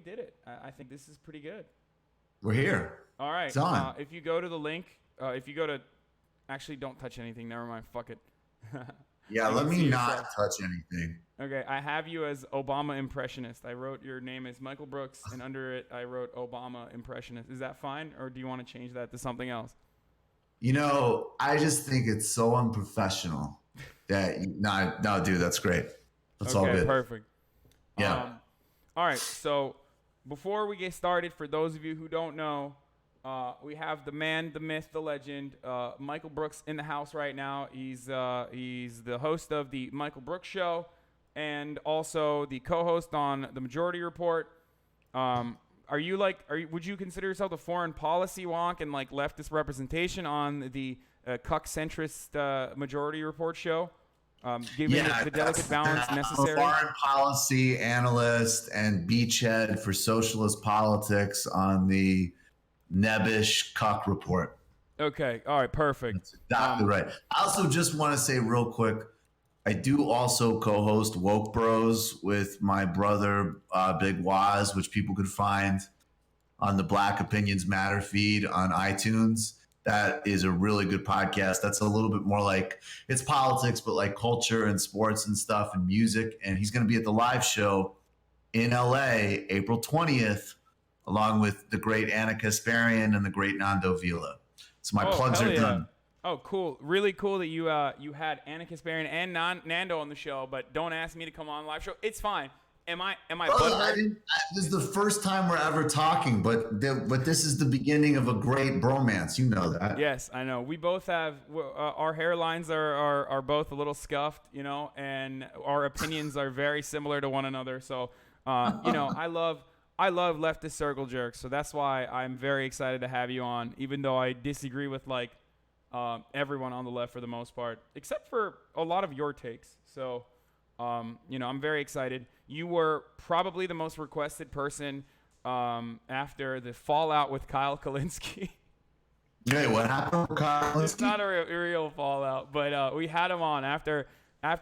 did it. I think this is pretty good. We're here. All right. It's on. If you go to the link, if you go to, actually, don't touch anything. Never mind. Fuck it. Yeah, You let can me see not yourself. touch anything. Okay, I have you as Obama impressionist. I wrote your name as Michael Brooks, and under it, I wrote Obama impressionist. Is that fine, or do you want to change that to something else? You know, I just think it's so unprofessional that no, dude, that's great. That's all Okay, good. perfect. Yeah. All right, so before we get started, for those of you who don't know, we have the man, the myth, the legend, Michael Brooks in the house right now. He's the host of the Michael Brooks Show, and also the co-host on the Majority Report. Would you consider yourself a foreign policy wonk and like leftist representation on the cuck centrist Majority Report show? Given the delicate balance necessary. I'm a foreign policy analyst and beachhead for socialist politics on the Nebbish Cuck Report. Okay, all right, perfect. That's exactly right. I also just want to say real quick, I do also co-host Woke Bros with my brother Big Waz, which people could find on the Black Opinions Matter feed on iTunes. That is a really good podcast. That's a little bit more like, it's politics, but like culture and sports and stuff and music. And he's going to be at the live show in LA, April 20th, along with the great Anna Kasparian and the great Nando Vila. So my plugs are done. Oh, cool. Really cool that you had Anna Kasparian and Nando on the show, but don't ask me to come on the live show. It's fine. Am I This is the first time we're ever talking, but this is the beginning of a great bromance. You know that. Yes, I know. We both have our hairlines are both a little scuffed, you know, and our opinions are very similar to one another. So, you know, I love leftist circle jerks. So that's why I'm very excited to have you on, even though I disagree with like everyone on the left for the most part, except for a lot of your takes. So, you know, I'm very excited. You were probably the most requested person after the fallout with Kyle Kalinske. Hey, what happened with Kyle Kalinske? It's not a real fallout, but we had him on after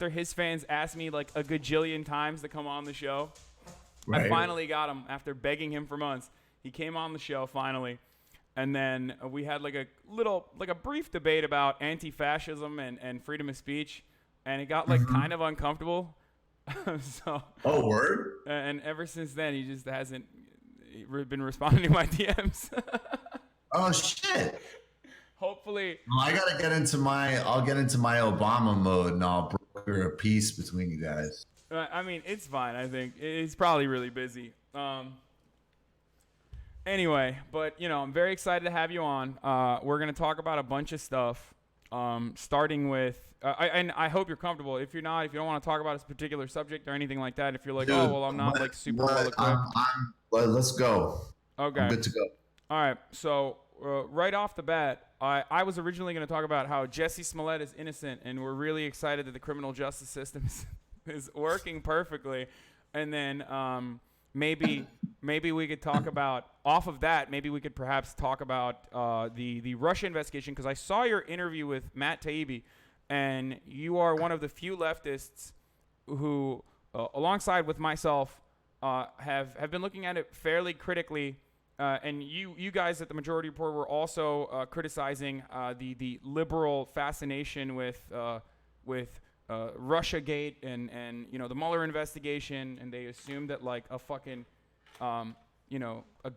his fans asked me like a gajillion times to come on the show. Right. I finally got him after begging him for months. He came on the show finally. And then we had like a brief debate about anti-fascism and freedom of speech. And it got like kind of uncomfortable. So. Oh, word. And ever since then, he just hasn't been responding to my DMs. Oh shit. Hopefully. Well, I'll get into my Obama mode, and I'll broker a peace between you guys. I mean, it's fine. I think he's probably really busy. Anyway, but you know, I'm very excited to have you on. We're gonna talk about a bunch of stuff. Starting with, I hope you're comfortable. If you're not, if you don't want to talk about a particular subject or anything like that, if you're like, dude, oh, well, I'm not like super well equipped. Let's go. Okay. I'm good to go. All right. So right off the bat, I was originally going to talk about how Jesse Smollett is innocent, and we're really excited that the criminal justice system is working perfectly. And then maybe we could talk about, off of that, maybe we could perhaps talk about the Russia investigation, because I saw your interview with Matt Taibbi, and you are one of the few leftists who, alongside with myself, have been looking at it fairly critically. And you guys at the Majority Report were also criticizing the liberal fascination with Russiagate and you know, the Mueller investigation, and they assumed that like a fucking you know, a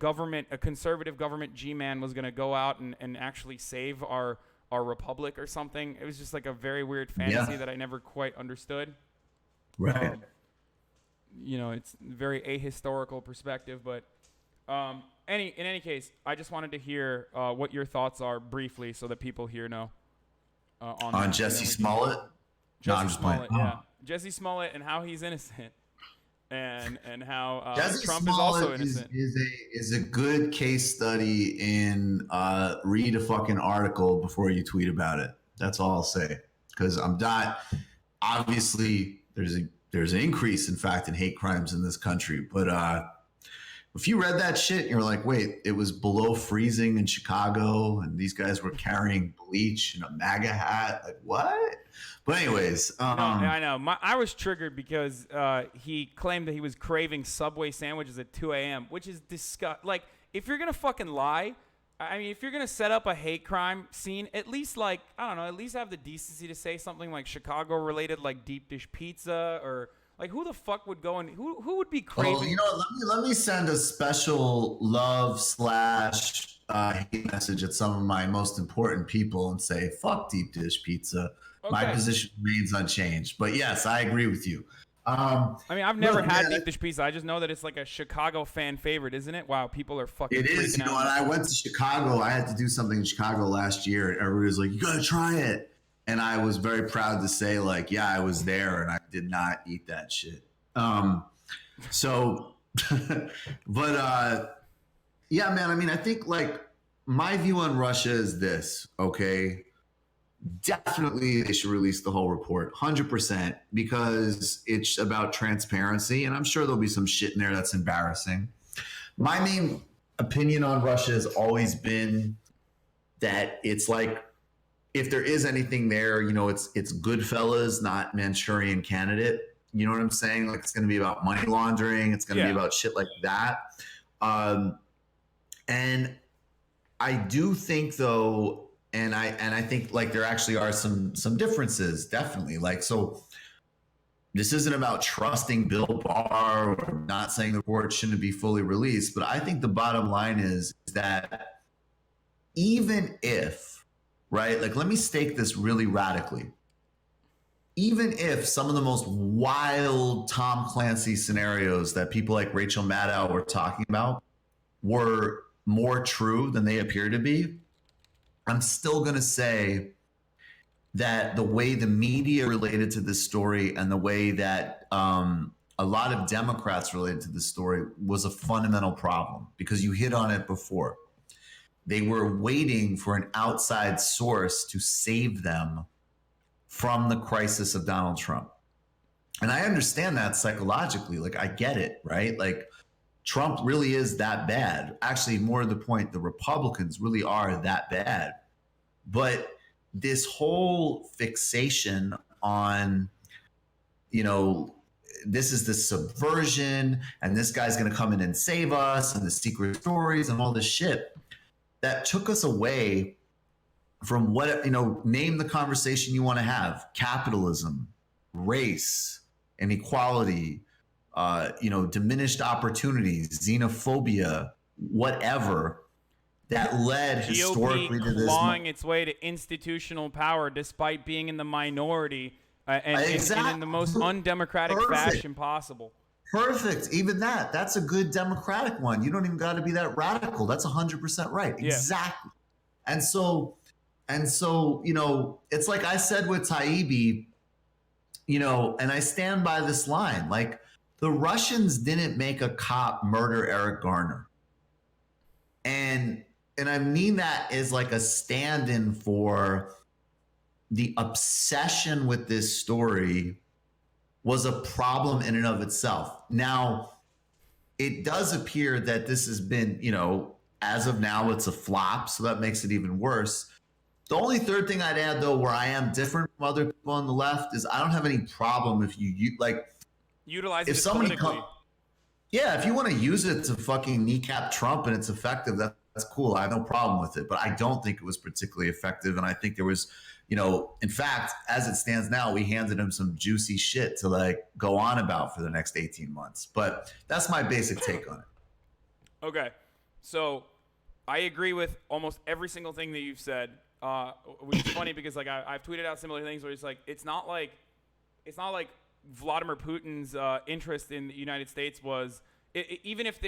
conservative government G-man was going to go out and actually save our republic or something. It was just like a very weird fantasy that I never quite understood. Right. You know, it's very ahistorical perspective, but in any case, I just wanted to hear what your thoughts are briefly so that people here know. On Jesse Smollett? Jesse Smollett, yeah. Jesse Smollett and how he's innocent. And how Trump is also innocent. Is a good case study in read a fucking article before you tweet about it. That's all I'll say. Because I'm not, obviously there's an increase, in fact, in hate crimes in this country. But if you read that shit and you're like, wait, it was below freezing in Chicago and these guys were carrying bleach and a MAGA hat, like what? But anyways, No, I know. I was triggered because he claimed that he was craving Subway sandwiches at 2 a.m., which is disgusting. Like, if you're gonna fucking lie, I mean, if you're gonna set up a hate crime scene, at least like I don't know, at least have the decency to say something like Chicago-related, like deep dish pizza, or like who the fuck would go and who would be craving? well, you know, let me send a special love / hate message at some of my most important people and say, fuck deep dish pizza. My Okay. position remains unchanged. But yes, I agree with you. I mean, I've never look, had man, deep dish pizza. I just know that it's like a Chicago fan favorite, isn't it? Wow, people are fucking it is, freaking you know, out. and I went to Chicago. I had to do something in Chicago last year, and everybody was like, you got to try it. And I was very proud to say, like, yeah, I was there, and I did not eat that shit. So, but yeah, man, I mean, I think, like, my view on Russia is this, okay? Definitely they should release the whole report, 100%, because it's about transparency, and I'm sure there'll be some shit in there that's embarrassing. My main opinion on Russia has always been that it's like, if there is anything there, you know, it's Goodfellas, not Manchurian Candidate. You know what I'm saying? Like, it's going to be about money laundering. It's going to be about shit like that. And I do think, though, and I think, like, there actually are some differences, definitely. Like, so this isn't about trusting Bill Barr or not saying the report shouldn't be fully released, but I think the bottom line is that even if, right, like, let me stake this really radically. Even if some of the most wild Tom Clancy scenarios that people like Rachel Maddow were talking about were more true than they appear to be, I'm still going to say that the way the media related to this story and the way that a lot of Democrats related to this story was a fundamental problem, because you hit on it before. They were waiting for an outside source to save them from the crisis of Donald Trump. And I understand that psychologically. Like, I get it, right? Like, Trump really is that bad. Actually, more to the point, the Republicans really are that bad. But this whole fixation on, you know, this is the subversion and this guy's going to come in and save us and the secret stories and all this shit, that took us away from what, you know, name the conversation you want to have: capitalism, race, inequality, you know, diminished opportunities, xenophobia, whatever, that led historically to this. Clawing its way to institutional power despite being in the minority and in the most undemocratic fashion possible. Perfect. Even that's a good democratic one. You don't even got to be that radical. That's 100% right. Yeah. Exactly. And so, you know, it's like I said with Taibbi, you know, and I stand by this line, like, the Russians didn't make a cop murder Eric Garner. And I mean that as like a stand-in for the obsession with this story was a problem in and of itself. Now, it does appear that this has been, you know, as of now, it's a flop, so that makes it even worse. The only third thing I'd add, though, where I am different from other people on the left, is I don't have any problem if you like utilize if it somebody politically. Yeah, if you want to use it to fucking kneecap Trump and it's effective, that's cool. I have no problem with it. But I don't think it was particularly effective. And I think there was, you know, in fact, as it stands now, we handed him some juicy shit to, like, go on about for the next 18 months. But that's my basic take on it. Okay. So I agree with almost every single thing that you've said, which is funny because, like, I've tweeted out similar things where it's like, it's not like Vladimir Putin's interest in the United States was, even if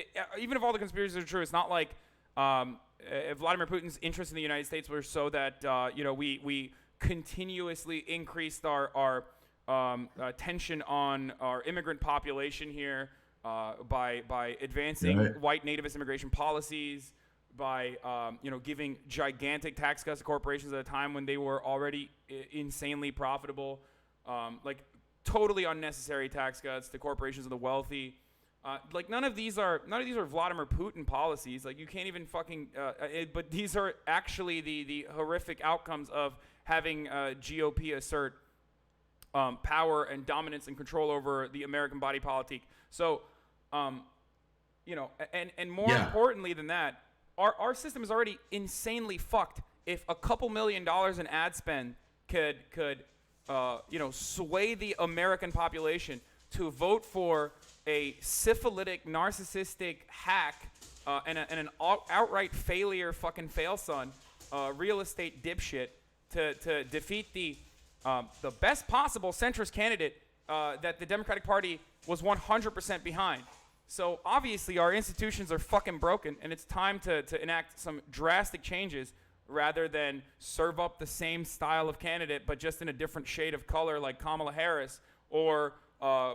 all the conspiracies are true, it's not like Vladimir Putin's interest in the United States were so that you know, we continuously increased our tension on our immigrant population here by advancing white nativist immigration policies, by you know, giving gigantic tax cuts to corporations at a time when they were already insanely profitable, like totally unnecessary tax cuts to corporations of the wealthy. Like, none of these are Vladimir Putin policies. Like, you can't even fucking. But these are actually the horrific outcomes of having GOP assert power and dominance and control over the American body politic. So, you know, and more importantly than that, our system is already insanely fucked. If a couple $1 million in ad spend could you know, sway the American population to vote for a syphilitic, narcissistic hack and an outright failure, fucking fail son, real estate dipshit to defeat the best possible centrist candidate that the Democratic Party was 100% behind. So obviously our institutions are fucking broken, and it's time to enact some drastic changes rather than serve up the same style of candidate but just in a different shade of color like Kamala Harris, or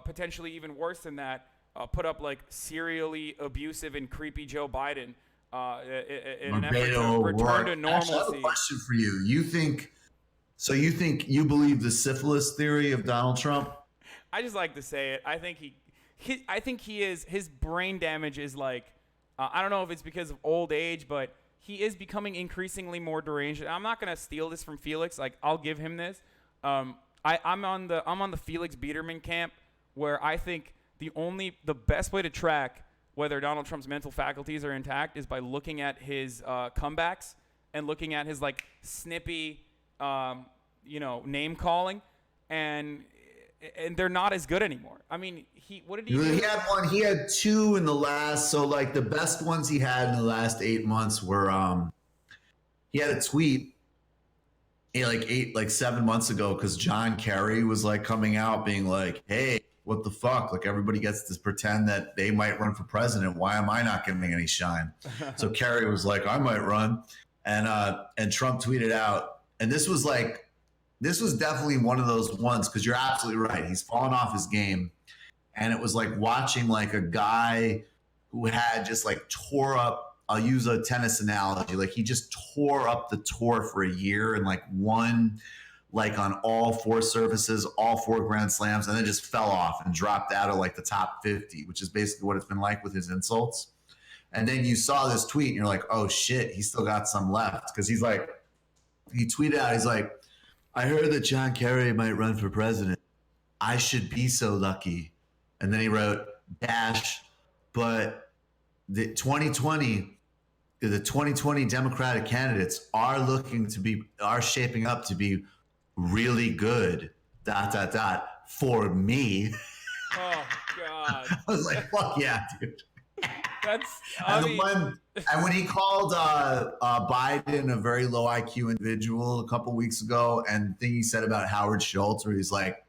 potentially even worse than that, put up like serially abusive and creepy Joe Biden in an effort to return to normalcy. Actually, I have a question for you. You think you believe the syphilis theory of Donald Trump? I just like to say it. I think he is, his brain damage is like, I don't know if it's because of old age, but he is becoming increasingly more deranged. I'm not gonna steal this from Felix. Like, I'll give him this. I'm on the Felix Biederman camp, where I think the best way to track whether Donald Trump's mental faculties are intact is by looking at his comebacks and looking at his like snippy, you know, name calling, and they're not as good anymore. I mean, what did he do? He had one. He had two in the last. So like the best ones he had in the last 8 months were he had a tweet like 7 months ago, because John Kerry was like coming out being like, hey, what the fuck? Like, everybody gets to pretend that they might run for president. Why am I not getting any shine? So Kerry was like, I might run. And Trump tweeted out, and this was definitely one of those ones, because you're absolutely right. He's fallen off his game. And it was like watching like a guy who had just like tore up, I'll use a tennis analogy, like he just tore up the tour for a year and like won like on all 4 surfaces, all 4 Grand Slams, and then just fell off and dropped out of like the top 50, which is basically what it's been like with his insults. And then you saw this tweet and you're like, oh shit, he's still got some left. Because he tweeted out, he's like, I heard that John Kerry might run for president. I should be so lucky. And then he wrote, but the 2020 Democratic candidates are shaping up to be really good, ... for me. Oh, God. I was like, fuck yeah, dude. And when he called Biden a very low IQ individual a couple weeks ago, and the thing he said about Howard Schultz, where he's like,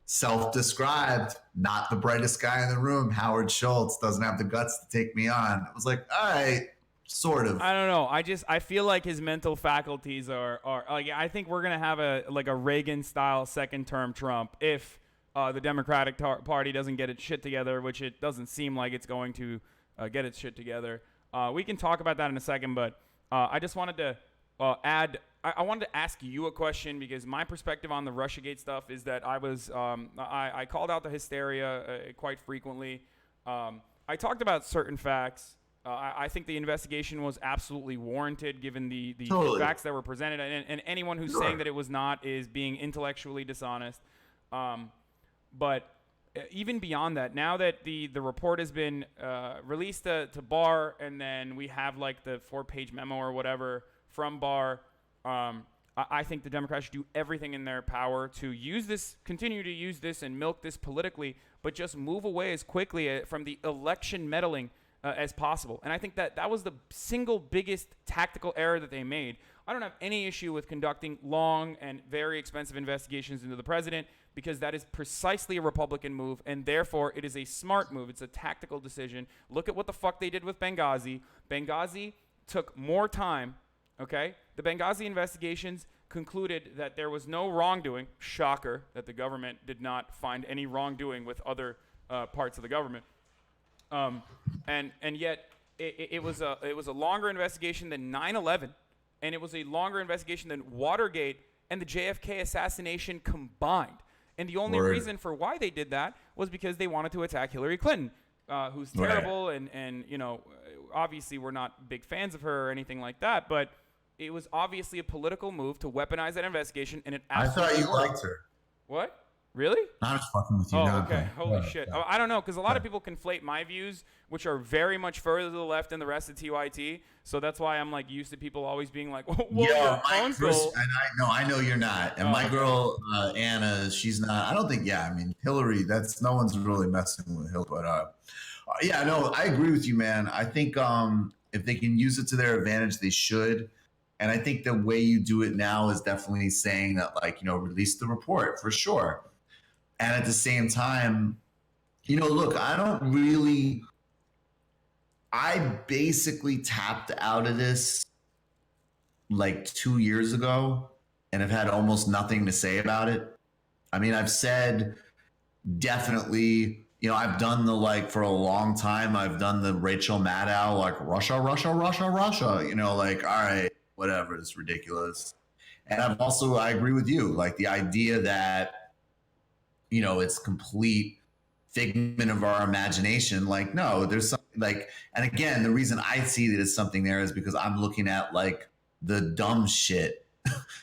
self-described, not the brightest guy in the room, Howard Schultz doesn't have the guts to take me on. I was like, all right, sort of. I don't know. I feel like his mental faculties are like, I think we're gonna have a Reagan-style second-term Trump if the Democratic Party doesn't get its shit together, which it doesn't seem like it's going to get its shit together. We can talk about that in a second, but I just wanted to add. I wanted to ask you a question, because my perspective on the Russiagate stuff is that I called out the hysteria quite frequently. I talked about certain facts. I think the investigation was absolutely warranted given the facts that were presented, and anyone who's saying that it was not is being intellectually dishonest. But even beyond that, now that the report has been released to Barr, and then we have like the 4-page memo or whatever from Barr, I think the Democrats should do everything in their power to continue to use this and milk this politically, but just move away as quickly from the election meddling as possible. And I think that was the single biggest tactical error that they made. I don't have any issue with conducting long and very expensive investigations into the president, because that is precisely a Republican move, and therefore it is a smart move. It's a tactical decision. Look at what the fuck they did with Benghazi. Benghazi took more time. Okay? The Benghazi investigations concluded that there was no wrongdoing. Shocker that the government did not find any wrongdoing with other parts of the government. And yet it was a longer investigation than 9/11, and it was a longer investigation than Watergate and the JFK assassination combined. And the only reason for why they did that was because they wanted to attack Hillary Clinton, who's terrible, and you know, obviously we're not big fans of her or anything like that, but it was obviously a political move to weaponize that investigation, and it absolutely I thought you worked. liked her. What? Really? I'm just fucking with you. Oh, No, okay. Holy Yeah. shit. I don't know, because a lot of people conflate my views, which are very much further to the left than the rest of TYT. So that's why I'm like used to people always being like, well, Yo, your my uncle. I know you're not. And my okay. girl Anna, she's not. I don't think. Yeah, I mean Hillary. That's no one's really messing with Hillary. But yeah, no, I agree with you, man. I think if they can use it to their advantage, they should. And I think the way you do it now is definitely saying that, like, release the report for sure. And at the same time, look, I basically tapped out of this like 2 years ago and have had almost nothing to say about it. I mean, I've said definitely, I've done the, like, for a long time, I've done the Rachel Maddow, like Russia, Russia, Russia, Russia, like, all right, whatever, it's ridiculous. And I agree with you, like the idea that, it's complete figment of our imagination. Like, no, there's something like, and again, the reason I see that it's something there is because I'm looking at like the dumb shit,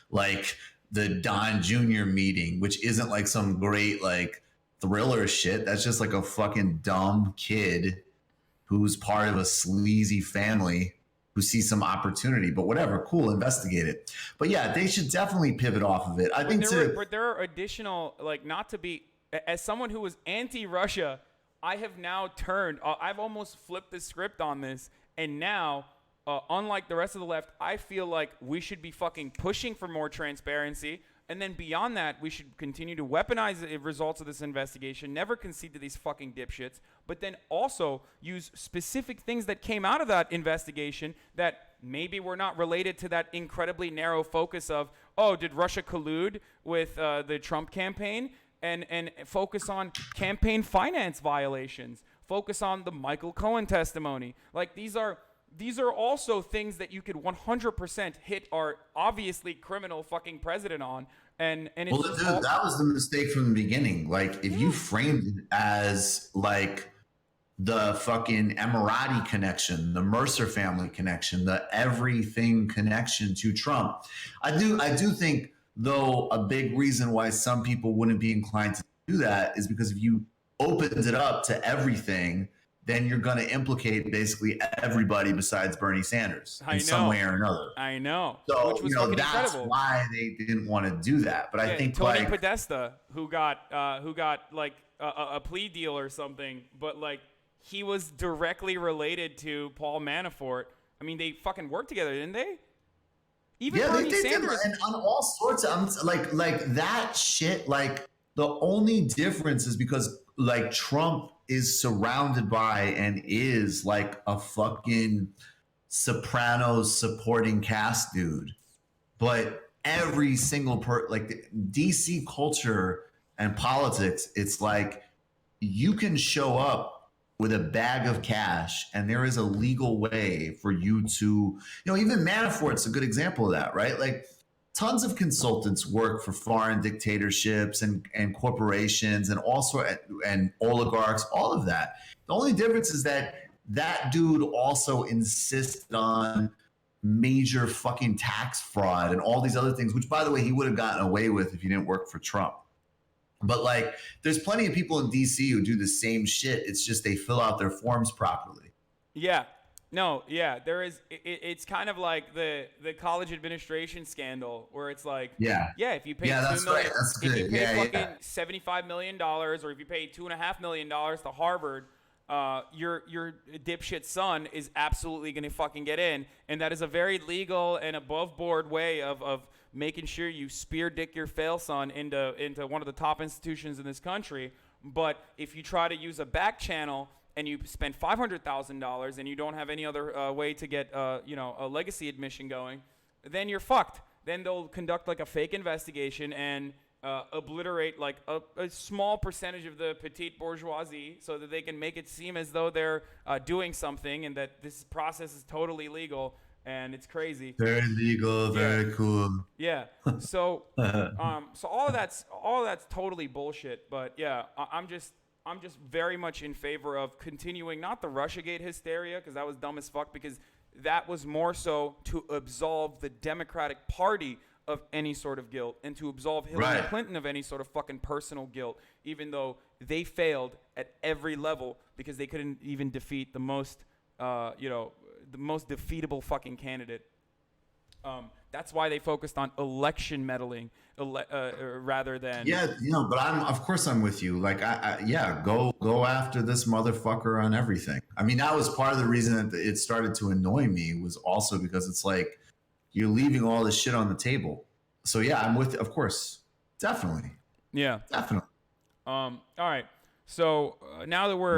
like the Don Jr. meeting, which isn't like some great like thriller shit. That's just like a fucking dumb kid who's part of a sleazy family who sees some opportunity. But whatever, cool, investigate it. But yeah, they should definitely pivot off of it. But there are additional, like, not to be, as someone who was anti-Russia, I have now turned, I've almost flipped the script on this, and now, unlike the rest of the left, I feel like we should be fucking pushing for more transparency, and then beyond that, we should continue to weaponize the results of this investigation, never concede to these fucking dipshits, but then also use specific things that came out of that investigation that maybe were not related to that incredibly narrow focus of, oh, did Russia collude with the Trump campaign? And focus on campaign finance violations. Focus on the Michael Cohen testimony. Like, these are also things that you could 100% hit our obviously criminal fucking president on. And it's well, dude, that was the mistake from the beginning. Like, if you framed it as like the fucking Emirati connection, the Mercer family connection, the everything connection to Trump, I do think, though, a big reason why some people wouldn't be inclined to do that is because if you opened it up to everything, then you're going to implicate basically everybody besides Bernie Sanders in some way or another. I know. So, which was that's incredible. why they didn't want to do that. But I think Tony like Podesta, who got like a plea deal or something, but like he was directly related to Paul Manafort. I mean, they fucking worked together, didn't they? Even Bernie Sanders. And on all sorts of like that shit. Like, the only difference is because like Trump is surrounded by and is like a fucking Sopranos supporting cast dude, but every single like DC culture and politics, it's like you can show up with a bag of cash and there is a legal way for you to, even Manafort's a good example of that, right? Like, tons of consultants work for foreign dictatorships and corporations and and oligarchs, all of that. The only difference is that dude also insisted on major fucking tax fraud and all these other things, which, by the way, he would have gotten away with if he didn't work for Trump. But like, there's plenty of people in DC who do the same shit. It's just they fill out their forms properly. Yeah. No, yeah, there is. It's kind of like the college administration scandal, where it's like, if you pay $2 million, if you pay fucking $75 million, or if you pay $2.5 million to Harvard, your dipshit son is absolutely gonna fucking get in, and that is a very legal and above board way of making sure you spear dick your fail son into one of the top institutions in this country. But if you try to use a back channel and you spend $500,000 and you don't have any other way to get a legacy admission going, then you're fucked. Then they'll conduct like a fake investigation and obliterate like a small percentage of the petite bourgeoisie so that they can make it seem as though they're doing something and that this process is totally legal. And it's crazy. Very legal, very cool. Yeah. So so all of that's totally bullshit. But yeah, I'm just very much in favor of continuing, not the Russiagate hysteria, because that was dumb as fuck, because that was more so to absolve the Democratic Party of any sort of guilt and to absolve Hillary Right. Clinton of any sort of fucking personal guilt, even though they failed at every level because they couldn't even defeat the most, the most defeatable fucking candidate. That's why they focused on election meddling rather than. Yeah, but of course I'm with you. Like, go after this motherfucker on everything. I mean, that was part of the reason that it started to annoy me, was also because it's like, you're leaving all this shit on the table. So yeah, I'm with, of course, definitely. Yeah. Definitely. All right. So now that we're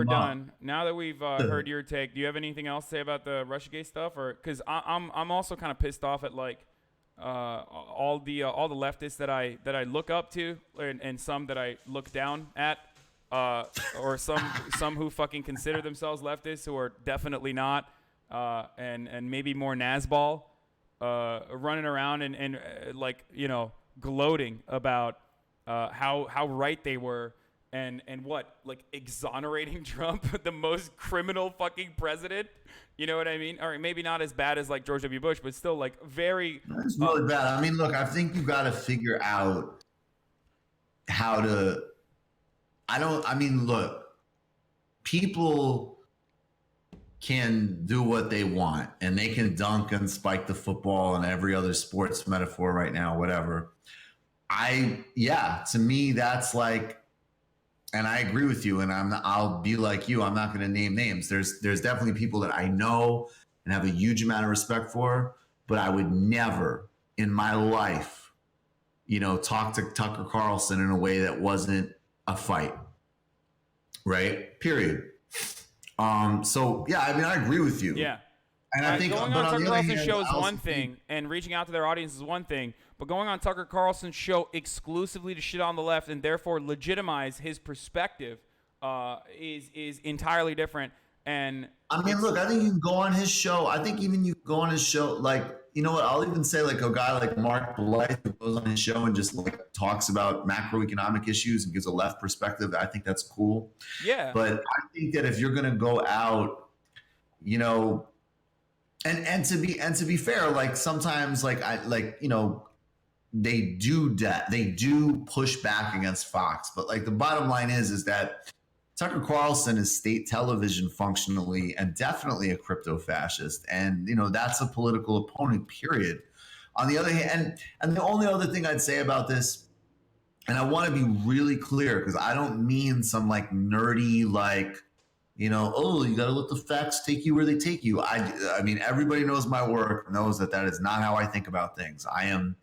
done, now that we've heard your take, do you have anything else to say about the Russiagate stuff? Or because I'm also kind of pissed off at like all the leftists that I look up to, and some that I look down at, or some who fucking consider themselves leftists who are definitely not, and maybe more Nazball, running around and like, gloating about how right they were. And what, like, exonerating Trump, the most criminal fucking president? You know what I mean? Or maybe not as bad as like George W. Bush, but still like very. It's really bad. I mean, look, I think you got to figure out how to. Look, people can do what they want, and they can dunk and spike the football and every other sports metaphor right now, whatever. To me, that's like. And I agree with you, and I'll be like you. I'm not going to name names. There's definitely people that I know and have a huge amount of respect for, but I would never in my life, talk to Tucker Carlson in a way that wasn't a fight. Right? Period. So yeah, I agree with you. Yeah. And I think going on Tucker Carlson's show is one think, thing, and reaching out to their audience is one thing. But going on Tucker Carlson's show exclusively to shit on the left and therefore legitimize his perspective is entirely different. And look, I think you can go on his show. I think even you can go on his show, like, you know what? I'll even say like a guy like Mark Blythe who goes on his show and just like talks about macroeconomic issues and gives a left perspective. I think that's cool. Yeah. But I think that if you're going to go out, and to be fair, like sometimes they do push back against Fox, but like the bottom line is that Tucker Carlson is state television functionally and definitely a crypto fascist, and that's a political opponent. Period. On the other hand, and the only other thing I'd say about this, and I want to be really clear because I don't mean some like nerdy like. You got to let the facts take you where they take you. I mean, everybody knows my work, knows that is not how I think about things. I am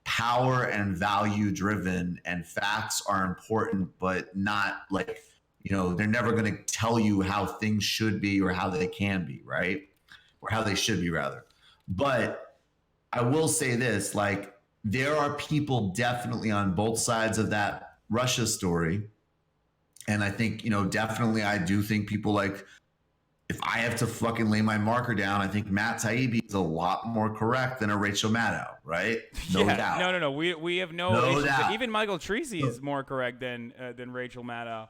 power and value driven, and facts are important, but not like, they're never going to tell you how things should be or how they can be, right? Or how they should be, rather. But I will say this, like, there are people definitely on both sides of that Russia story. And I think, definitely I do think people like, if I have to fucking lay my marker down, I think Matt Taibbi is a lot more correct than a Rachel Maddow, right? No doubt. No. We have no issues. Even Michael Treacy is more correct than Rachel Maddow.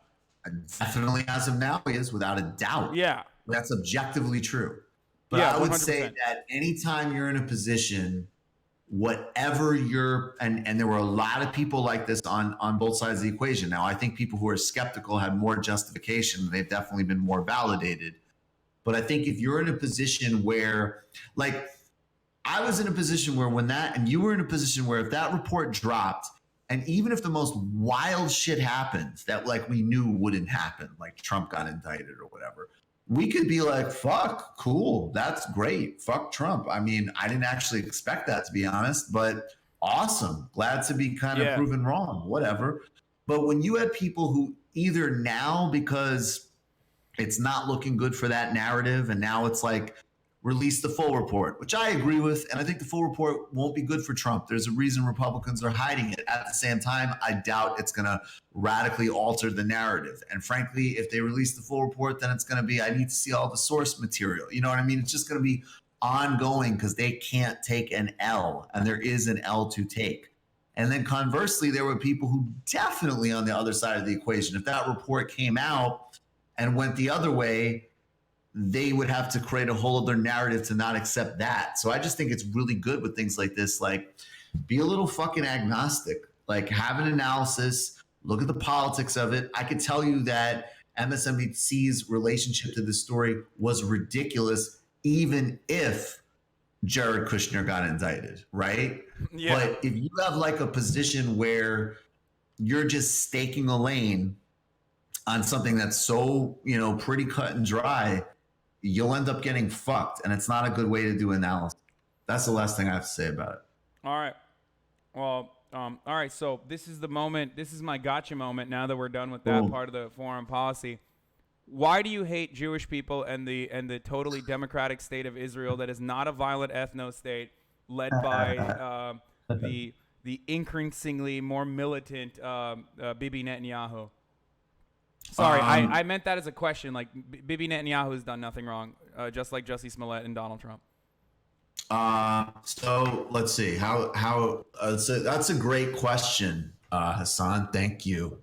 Definitely, as of now, he is, without a doubt. Yeah. That's objectively true. But yeah, I would 100%. say that anytime you're in a position, whatever and there were a lot of people like this on both sides of the equation. Now, I think people who are skeptical had more justification. They've definitely been more validated. But I think if you're in a position where, like, I was in a position where and you were in a position where if that report dropped, and even if the most wild shit happens that like we knew wouldn't happen, like Trump got indicted or whatever, we could be like, fuck, cool, that's great, fuck Trump. I mean, I didn't actually expect that, to be honest, but awesome, glad to be kind of proven wrong, whatever. But when you have people who either now, because it's not looking good for that narrative, and now it's like, release the full report, which I agree with, and I think the full report won't be good for Trump. There's a reason Republicans are hiding it. At the same time, I doubt it's going to radically alter the narrative. And frankly, if they release the full report, then it's going to be, I need to see all the source material. You know what I mean? It's just going to be ongoing because they can't take an L, and there is an L to take. And then conversely, there were people who definitely on the other side of the equation, if that report came out and went the other way, they would have to create a whole other narrative to not accept that. So I just think it's really good with things like this. Like, be a little fucking agnostic. Like, have an analysis, look at the politics of it. I could tell you that MSNBC's relationship to this story was ridiculous, even if Jared Kushner got indicted, right? Yeah. But if you have like a position where you're just staking a lane on something that's so, pretty cut and dry, you'll end up getting fucked. And it's not a good way to do analysis. That's the last thing I have to say about it. All right. Well, all right. So this is the moment. This is my gotcha moment. Now that we're done with that part of the foreign policy, why do you hate Jewish people and the totally democratic state of Israel that is not a violent ethno state led by the increasingly more militant Bibi Netanyahu? Sorry, I meant that as a question. Like, Bibi Netanyahu has done nothing wrong, just like Jussie Smollett and Donald Trump. So let's see that's a great question, Hasan. Thank you.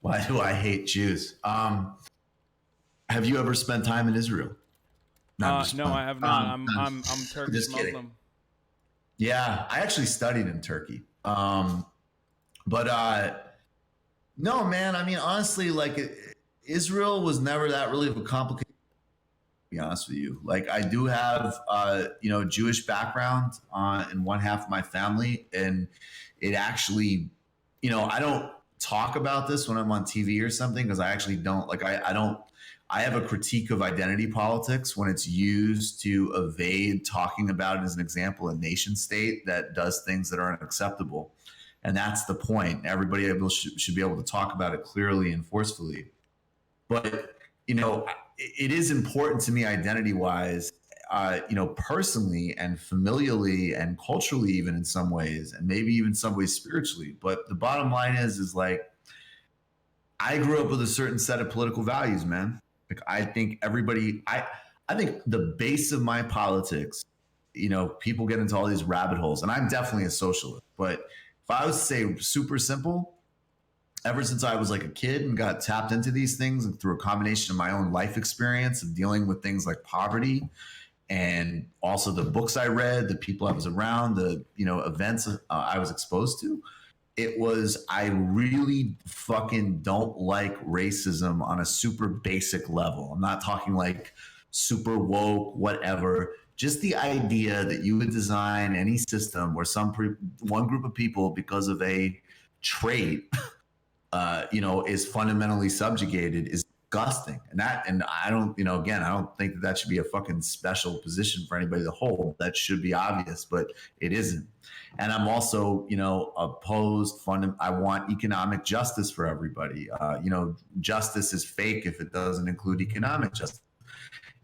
Why do I hate Jews? Have you ever spent time in Israel? No, I have not. I'm Turkish Muslim. Yeah, I actually studied in Turkey. No, man. I mean, honestly, like Israel was never that really of a complicated. To be honest with you, like I do have, Jewish background in one half of my family, and it actually, I don't talk about this when I'm on TV or something because I actually don't like. I have a critique of identity politics when it's used to evade talking about it as an example, a nation state that does things that aren't acceptable. And that's the point. Everybody should be able to talk about it clearly and forcefully. But, it is important to me identity-wise, personally and familially and culturally, even in some ways, and maybe even some ways spiritually. But the bottom line is like, I grew up with a certain set of political values, man. Like, I think I think the base of my politics, people get into all these rabbit holes, and I'm definitely a socialist. But if I was to say super simple, ever since I was like a kid and got tapped into these things and through a combination of my own life experience of dealing with things like poverty and also the books I read, the people I was around, the, events I was exposed to, it was, I really fucking don't like racism on a super basic level. I'm not talking like super woke, whatever. Just the idea that you would design any system where one group of people, because of a trait, is fundamentally subjugated is disgusting. And I don't, again, I don't think that should be a fucking special position for anybody to hold. That should be obvious, but it isn't. And I'm also, opposed. I want economic justice for everybody. Justice is fake if it doesn't include economic justice.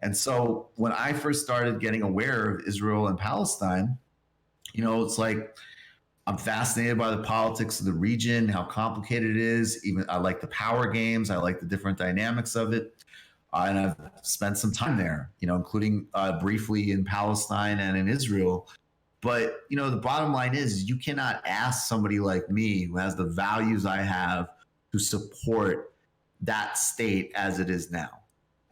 And so when I first started getting aware of Israel and Palestine, it's like, I'm fascinated by the politics of the region, how complicated it is. Even I like the power games. I like the different dynamics of it. And I've spent some time there, including briefly in Palestine and in Israel. But, the bottom line is you cannot ask somebody like me who has the values I have to support that state as it is now.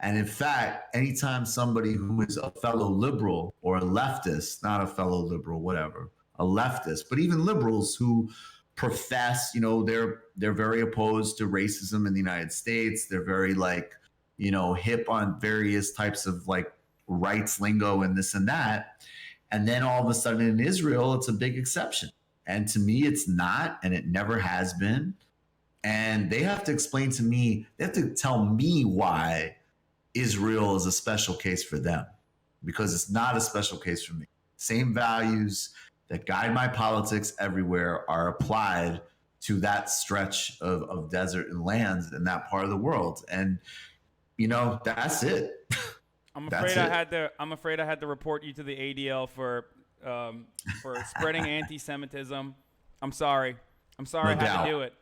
And in fact, anytime somebody who is a fellow liberal or a leftist, not a fellow liberal, whatever, a leftist, but even liberals who profess, they're very opposed to racism in the United States. They're very hip on various types of like rights lingo and this and that. And then all of a sudden in Israel, it's a big exception. And to me, it's not, and it never has been. And they have to explain to me, they have to tell me why Israel is a special case for them, because it's not a special case for me. Same values that guide my politics everywhere are applied to that stretch of desert and lands in that part of the world. And, that's it. I'm afraid I had to report you to the ADL for spreading anti-Semitism. I'm sorry. No I had doubt. to do it.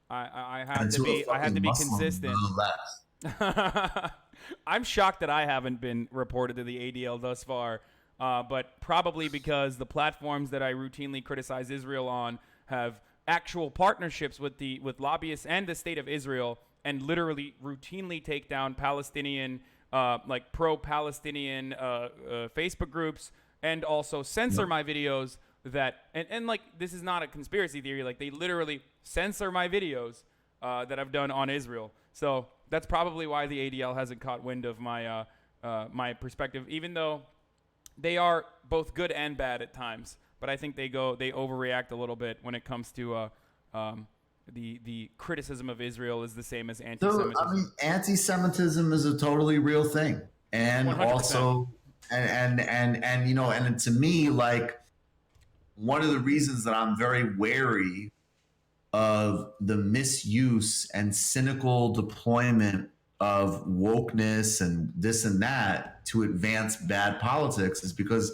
I had to be consistent. I'm shocked that I haven't been reported to the ADL thus far. But probably because the platforms that I routinely criticize Israel on have actual partnerships with lobbyists and the state of Israel, and literally routinely take down Palestinian, pro-Palestinian Facebook groups, and also censor my videos that and like this is not a conspiracy theory. Like they literally censor my videos that I've done on Israel. So that's probably why the ADL hasn't caught wind of my my perspective, even though they are both good and bad at times. But I think they overreact a little bit when it comes to the criticism of Israel is the same as anti-Semitism. So, I mean, anti-Semitism is a totally real thing, and 100%. also, and you know, and to me, like one of the reasons that I'm very wary of the misuse and cynical deployment of wokeness and this and that to advance bad politics is because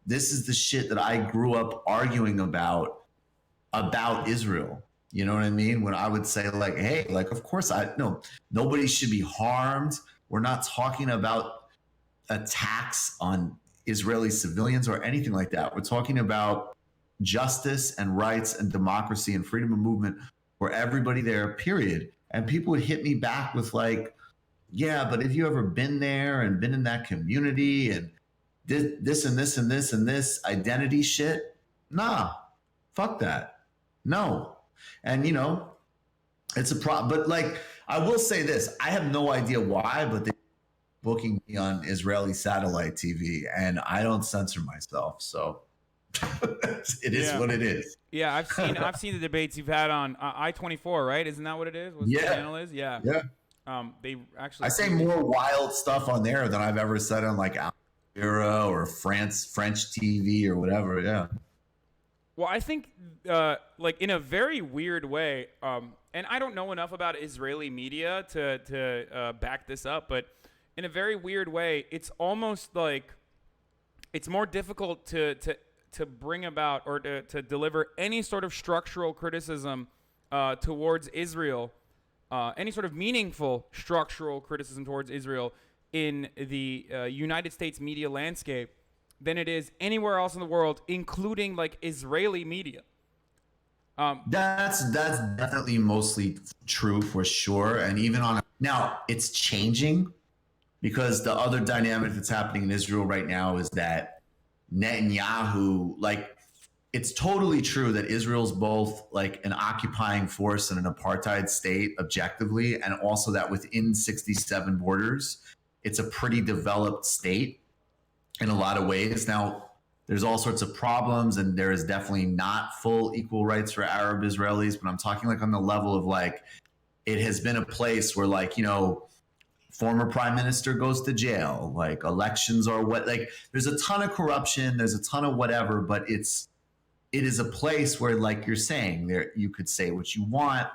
this is the shit that I grew up arguing about Israel. You know what I mean? When I would say like, hey, like, of course nobody should be harmed. We're not talking about attacks on Israeli civilians or anything like that. We're talking about justice and rights and democracy and freedom of movement for everybody there, period. And people would hit me back with like, yeah, but have you ever been there and been in that community and this and this and this and this identity shit? Nah, fuck that. No. And, you know, it's a problem. But, like, I will say this. I have no idea why, but they're booking me on Israeli satellite TV, and I don't censor myself. So it is what it is. Yeah, I've seen the debates you've had on I-24, right? Isn't that what it is? What the channel is? Yeah. Yeah. They actually. I say more wild stuff on there than I've ever said on, like, Al Jazeera or French TV or whatever. Yeah. Well, I think, like, in a very weird way, and I don't know enough about Israeli media to back this up, but in a very weird way, it's almost like it's more difficult to bring about or to deliver any sort of structural criticism towards Israel, any sort of meaningful structural criticism towards Israel in the United States media landscape than it is anywhere else in the world, including like Israeli media. That's definitely mostly true for sure. And even now it's changing because the other dynamic that's happening in Israel right now is that Netanyahu, like, it's totally true that Israel's both like an occupying force and an apartheid state objectively, and also that within 67 borders, it's a pretty developed state in a lot of ways. Now, there's all sorts of problems, and there is definitely not full equal rights for Arab Israelis, but I'm talking like on the level of like, it has been a place where, like, you know, former prime minister goes to jail, like elections are what, like there's a ton of corruption, there's a ton of whatever, but it is a place where, like you're saying, there you could say what you want.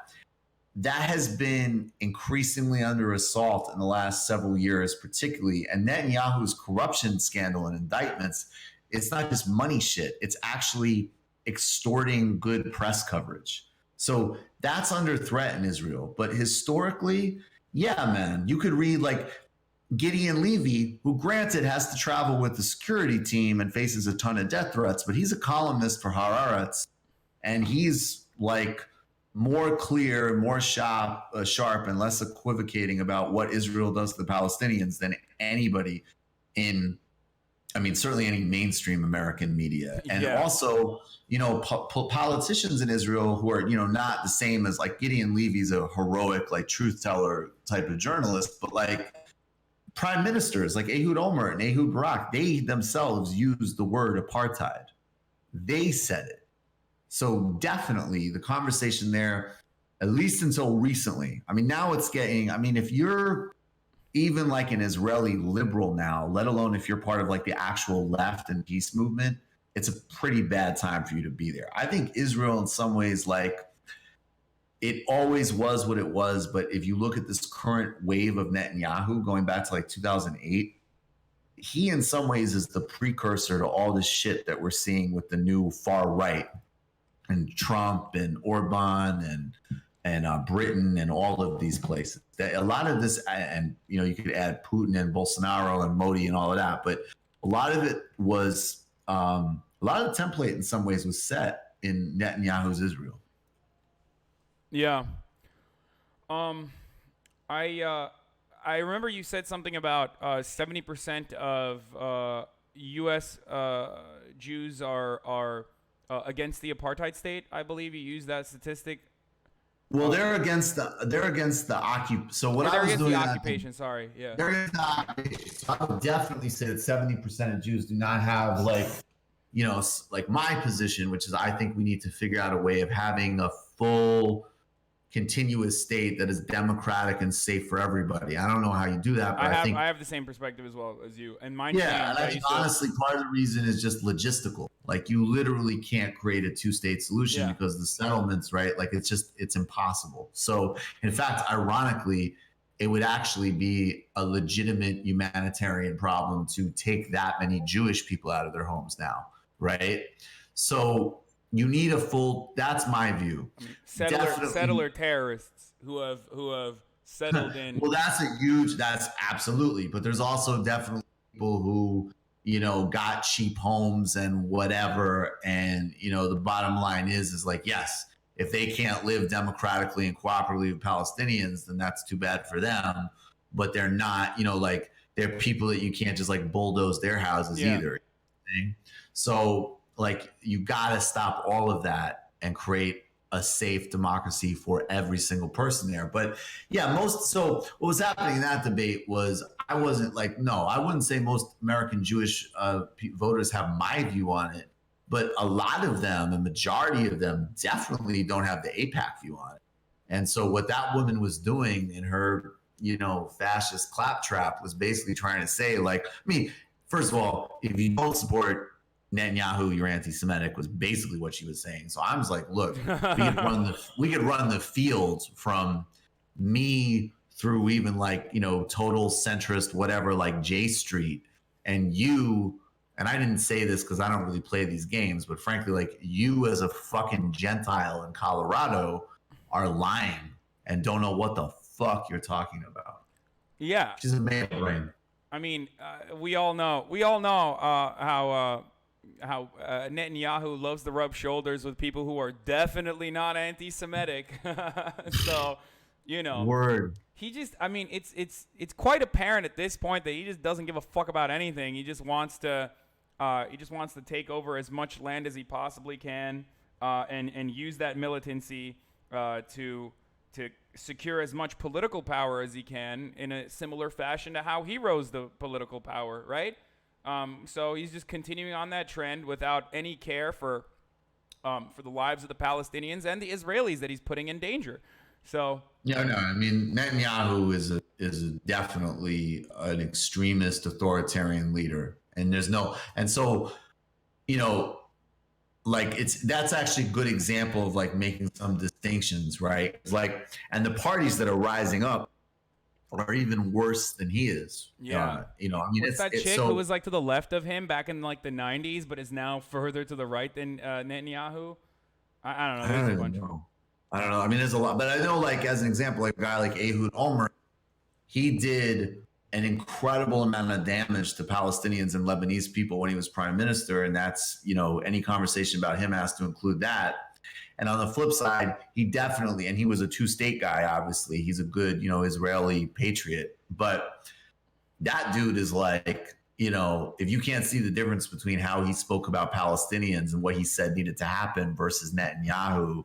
That has been increasingly under assault in the last several years, particularly. And Netanyahu's corruption scandal and indictments, it's not just money shit. It's actually extorting good press coverage. So that's under threat in Israel. But historically, yeah, man, you could read like Gideon Levy, who granted has to travel with the security team and faces a ton of death threats, but he's a columnist for Haaretz, and he's like more clear, more sharp, and less equivocating about what Israel does to the Palestinians than anybody in, I mean, certainly any mainstream American media. And also, you know, politicians in Israel who are, you know, not the same as like Gideon Levy's a heroic, like truth teller type of journalist, but like prime ministers like Ehud Olmert and Ehud Barak, they themselves used the word apartheid. They said it. So definitely the conversation there, at least until recently, I mean, now it's getting, I mean, if you're even like an Israeli liberal now, let alone if you're part of like the actual left and peace movement, it's a pretty bad time for you to be there. I think Israel in some ways, like, it always was what it was. But if you look at this current wave of Netanyahu going back to like 2008, he in some ways is the precursor to all this shit that we're seeing with the new far right and Trump and Orban and Britain and all of these places. That a lot of this, and you know, you could add Putin and Bolsonaro and Modi and all of that, but a lot of it was a lot of the template in some ways was set in Netanyahu's Israel. Yeah. I remember you said something about 70% of U.S. Jews are against the apartheid state. I believe you used that statistic. Well, they're against the So what They're I was against doing, the occupation. Sorry, yeah. they're against the occupation. So I would definitely say that 70% of Jews do not have like my position, which is I think we need to figure out a way of having a full continuous state that is democratic and safe for everybody. I don't know how you do that, but I have the same perspective as well as you, and mine. Yeah, and I think honestly, part of the reason is just logistical. Like you literally can't create a two-state solution because the settlements, right? Like it's impossible. So in fact, ironically, it would actually be a legitimate humanitarian problem to take that many Jewish people out of their homes now, right? So you need a full. That's my view. I mean, settler terrorists who have settled in. Well, that's absolutely. But there's also definitely people who, got cheap homes and whatever. And, the bottom line is like, yes, if they can't live democratically and cooperatively with Palestinians, then that's too bad for them. But they're not, like they're people that you can't just like bulldoze their houses either. So like you got to stop all of that and create a safe democracy for every single person there. But so what was happening in that debate was I wouldn't say most American Jewish voters have my view on it, but a lot of them, a majority of them definitely don't have the AIPAC view on it. And so what that woman was doing in her, fascist claptrap was basically trying to say first of all, if you don't support Netanyahu, you're anti-Semitic, was basically what she was saying. So I was like, look, we could run the fields from me through even total centrist, whatever, like J Street, and you. And I didn't say this because I don't really play these games, but frankly, like you as a fucking Gentile in Colorado are lying and don't know what the fuck you're talking about. Yeah, she's a man brain. I mean, we all know how Netanyahu loves to rub shoulders with people who are definitely not anti-Semitic. So, word. He just, I mean, it's quite apparent at this point that he just doesn't give a fuck about anything. He just wants to take over as much land as he possibly can, and use that militancy to secure as much political power as he can in a similar fashion to how he rose the political power, right? So he's just continuing on that trend without any care for the lives of the Palestinians and the Israelis that he's putting in danger. So no, I mean Netanyahu is definitely an extremist authoritarian leader, and that's actually a good example of like making some distinctions, right? And the parties that are rising up are even worse than he is. Yeah. What's that chick who was like to the left of him back in like the 90s, but is now further to the right than Netanyahu? I don't know. I don't know. I mean, there's a lot, but I know, like, as an example, like a guy like Ehud Olmert, he did an incredible amount of damage to Palestinians and Lebanese people when he was prime minister. And that's, any conversation about him has to include that. And on the flip side, he definitely, and he was a two-state guy, obviously. He's a good, Israeli patriot. But that dude is like, if you can't see the difference between how he spoke about Palestinians and what he said needed to happen versus Netanyahu,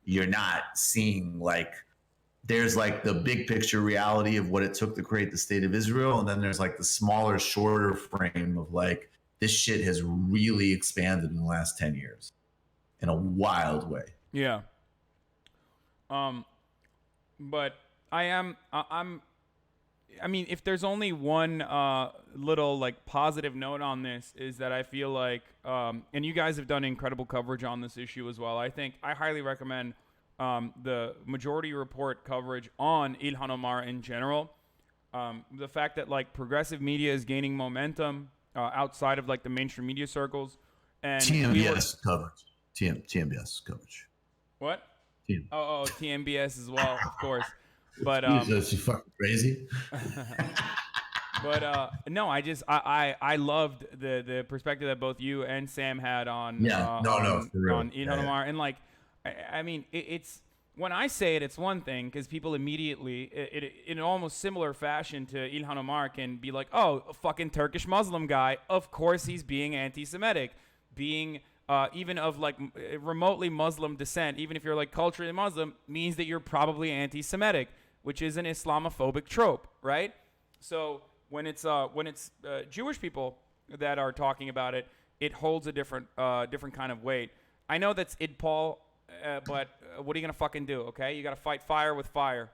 you're not seeing there's the big picture reality of what it took to create the state of Israel. And then there's the smaller, shorter frame of this shit has really expanded in the last 10 years in a wild way. Yeah. But I mean, if there's only one little positive note on this is that I feel like, and you guys have done incredible coverage on this issue as well. I think I highly recommend the Majority Report coverage on Ilhan Omar in general. The fact that progressive media is gaining momentum outside of the mainstream media circles, and TMBS coverage. TMBS coverage. What? TMBS as well, of course. But Jesus, you fucking crazy. But no, I loved the perspective that both you and Sam had on on Ilhan Omar, and I mean it's when I say it's one thing because people immediately in an almost similar fashion to Ilhan Omar can be like, oh, a fucking Turkish Muslim guy, of course he's being anti-Semitic, being even of like remotely Muslim descent, even if you're like culturally Muslim, means that you're probably anti-Semitic, which is an Islamophobic trope, right? So when it's Jewish people that are talking about it, it holds a different kind of weight. I know that's id Paul, but what are you gonna fucking do? Okay, you gotta fight fire with fire.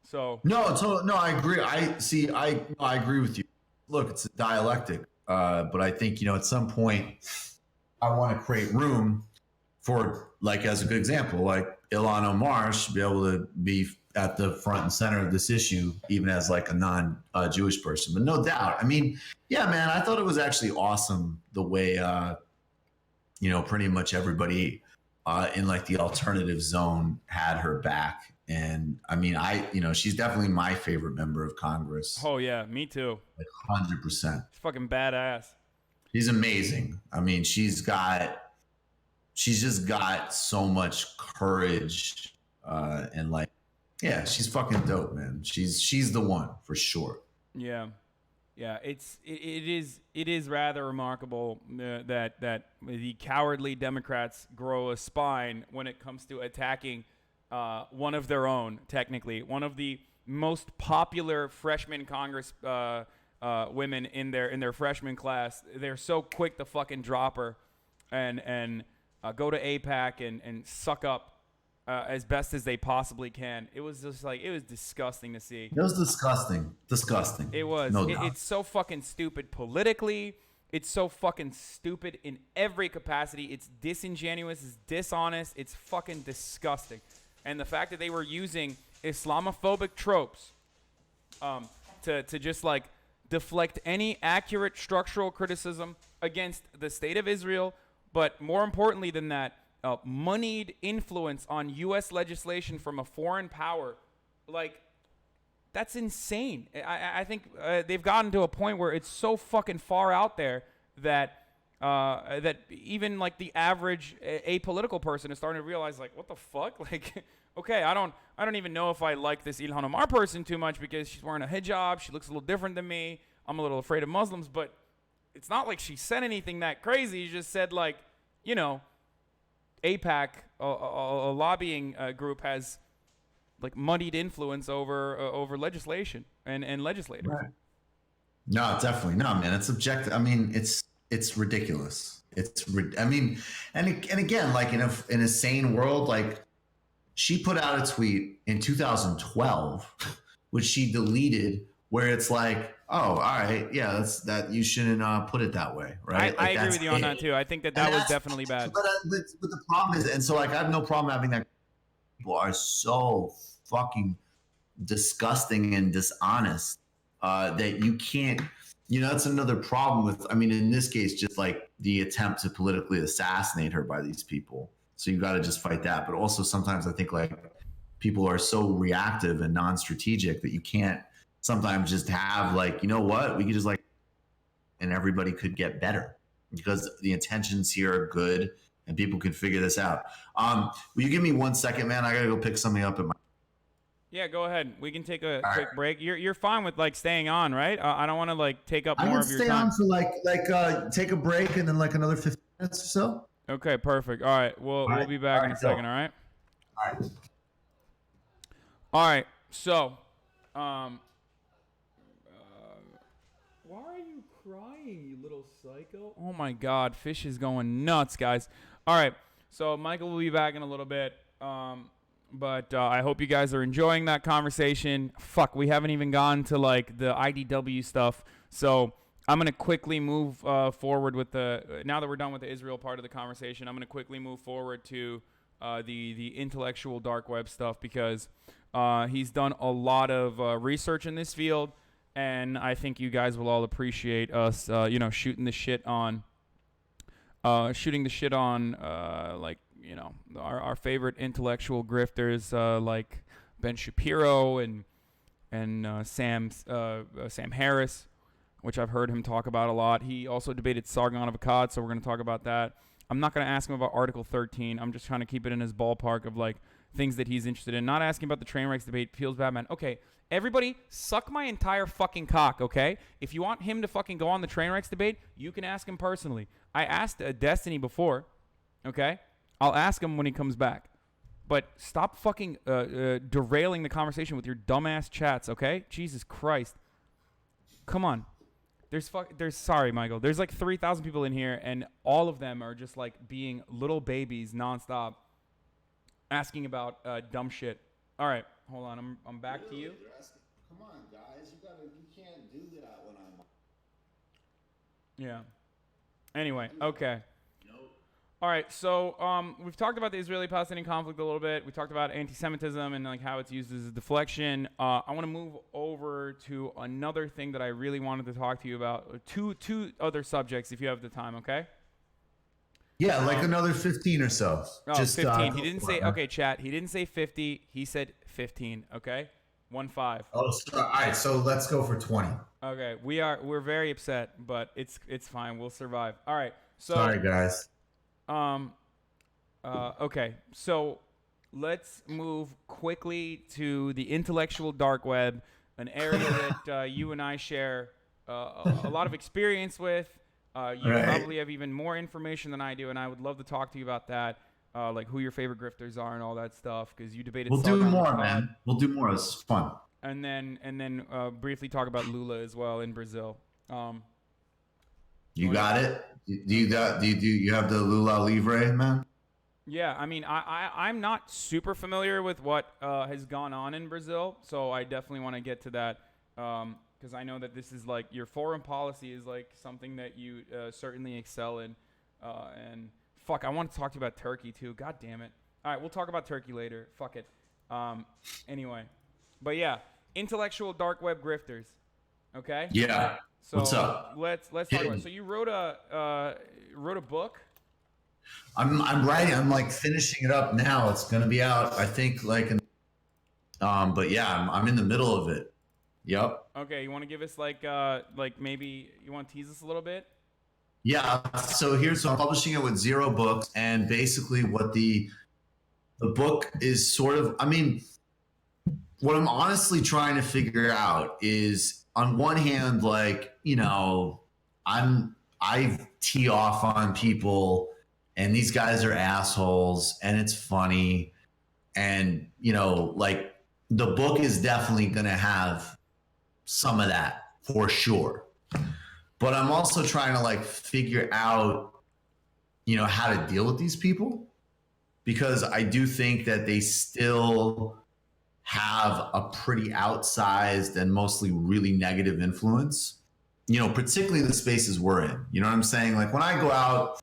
So no, I agree. I agree with you. Look, it's a dialectic, but I think at some point, I want to create room for, like, as a good example, like Ilhan Omar should be able to be at the front and center of this issue, even as like a non-Jewish person. But no doubt, I mean, yeah, man, I thought it was actually awesome the way, pretty much everybody in like the alternative zone had her back. And I mean, she's definitely my favorite member of Congress. Oh yeah, me too. Like 100%. She's fucking badass. She's amazing. I mean, she's just got so much courage, and like, yeah, she's fucking dope, man. She's the one for sure. Yeah. It is rather remarkable that the cowardly Democrats grow a spine when it comes to attacking one of their own. Technically, one of the most popular freshman Congress women in their freshman class. They're so quick to fucking drop her and go to AIPAC and suck up as best as they possibly can. It was just like, it was disgusting to see. It was disgusting. It was. No doubt. It's so fucking stupid politically. It's so fucking stupid in every capacity. It's disingenuous. It's dishonest. It's fucking disgusting. And the fact that they were using Islamophobic tropes to just like deflect any accurate structural criticism against the state of Israel, but more importantly than that, moneyed influence on U.S. legislation from a foreign power, like, that's insane. I think they've gotten to a point where it's so fucking far out there that that even like the average apolitical person is starting to realize, like, what the fuck? Like, okay, I don't even know if I like this Ilhan Omar person too much because she's wearing a hijab. She looks a little different than me. I'm a little afraid of Muslims, but it's not like she said anything that crazy. She just said, like, AIPAC, a lobbying group, has like muddied influence over legislation and legislators. Right. No, definitely no, man. It's objective. I mean, it's ridiculous. I mean, and again, like in a sane world, like, she put out a tweet in 2012, which she deleted, where it's like, oh, all right, yeah, that you shouldn't put it that way, right? I agree with you on that too. I think that was definitely bad. But the problem is, and so like, I have no problem having that. People are so fucking disgusting and dishonest that you can't. That's another problem with. I mean, in this case, just like the attempt to politically assassinate her by these people. So you got to just fight that. But also sometimes I think like people are so reactive and non-strategic that you can't sometimes just have like, you know what, we could just like, and everybody could get better because the intentions here are good and people can figure this out. Will you give me 1 second, man? I got to go pick something up at my. Yeah, go ahead. We can take a quick break. You're fine with like staying on, right? I don't want to like take up more of your time. I can stay on for take a break and then like another 15 minutes or so. Okay, perfect. All right, we'll be back in a second. All right. All right. So, why are you crying, you little psycho? Oh my God, Fish is going nuts, guys. All right. So Michael will be back in a little bit. But I hope you guys are enjoying that conversation. Fuck, we haven't even gone to like the IDW stuff. So I'm going to quickly move forward with now that we're done with the Israel part of the conversation, I'm going to quickly move forward to the intellectual dark web stuff because he's done a lot of research in this field. And I think you guys will all appreciate us, shooting the shit on, like, our favorite intellectual grifters, like Ben Shapiro and Sam Harris, which I've heard him talk about a lot. He also debated Sargon of Akkad, so we're going to talk about that. I'm not going to ask him about Article 13. I'm just trying to keep it in his ballpark of like things that he's interested in. Not asking about the train wrecks debate. Feels bad, man. Okay, everybody, suck my entire fucking cock, okay? If you want him to fucking go on the train wrecks debate, you can ask him personally. I asked Destiny before, okay? I'll ask him when he comes back. But stop fucking derailing the conversation with your dumbass chats, okay? Jesus Christ. Come on. Sorry, Michael. There's like 3,000 people in here, and all of them are just like being little babies nonstop, asking about dumb shit. All right, hold on. I'm back to you. Come on, guys. You can't do that when I'm. Yeah. Anyway, okay. All right, so we've talked about the Israeli-Palestinian conflict a little bit. We talked about anti-Semitism and like how it's used as a deflection. I want to move over to another thing that I really wanted to talk to you about. Two other subjects, if you have the time, okay? Yeah, like another 15 or so. Oh, just 15. He didn't say, okay, chat. He didn't say 50. He said 15, okay? 1-5. Oh, all right. So let's go for 20. Okay, we're very upset, but it's fine. We'll survive. All right. So sorry, guys. Okay, so let's move quickly to the intellectual dark web, an area that you and I share a lot of experience with. You probably have even more information than I do, and I would love to talk to you about that, like who your favorite grifters are and all that stuff, because you debated. We'll do more, man. We'll do more. It's fun. And then briefly talk about Lula as well in Brazil. You got it. Do you have the Lula Livre, man? Yeah, I mean, I'm not super familiar with what has gone on in Brazil, so I definitely want to get to that because I know that this is like your foreign policy is like something that you certainly excel in. And fuck, I want to talk to you about Turkey too. God damn it. All right, we'll talk about Turkey later. Fuck it. Anyway, but yeah, intellectual dark web grifters. Okay. Yeah. So what's up? Let's talk about it. So you wrote a book. I'm writing. I'm like finishing it up now. It's gonna be out, I think, like, but yeah, I'm in the middle of it. Yep. Okay, you want to give us like maybe you want to tease us a little bit? Yeah. So I'm publishing it with Zero Books, and basically what the book is sort of. I mean, what I'm honestly trying to figure out is, on one hand, like, you know, I tee off on people, and these guys are assholes, and it's funny, and, you know, like, the book is definitely going to have some of that for sure. But I'm also trying to like figure out, you know, how to deal with these people, because I do think that they still have a pretty outsized and mostly really negative influence, you know, particularly in the spaces we're in. You know what I'm saying? Like, when I go out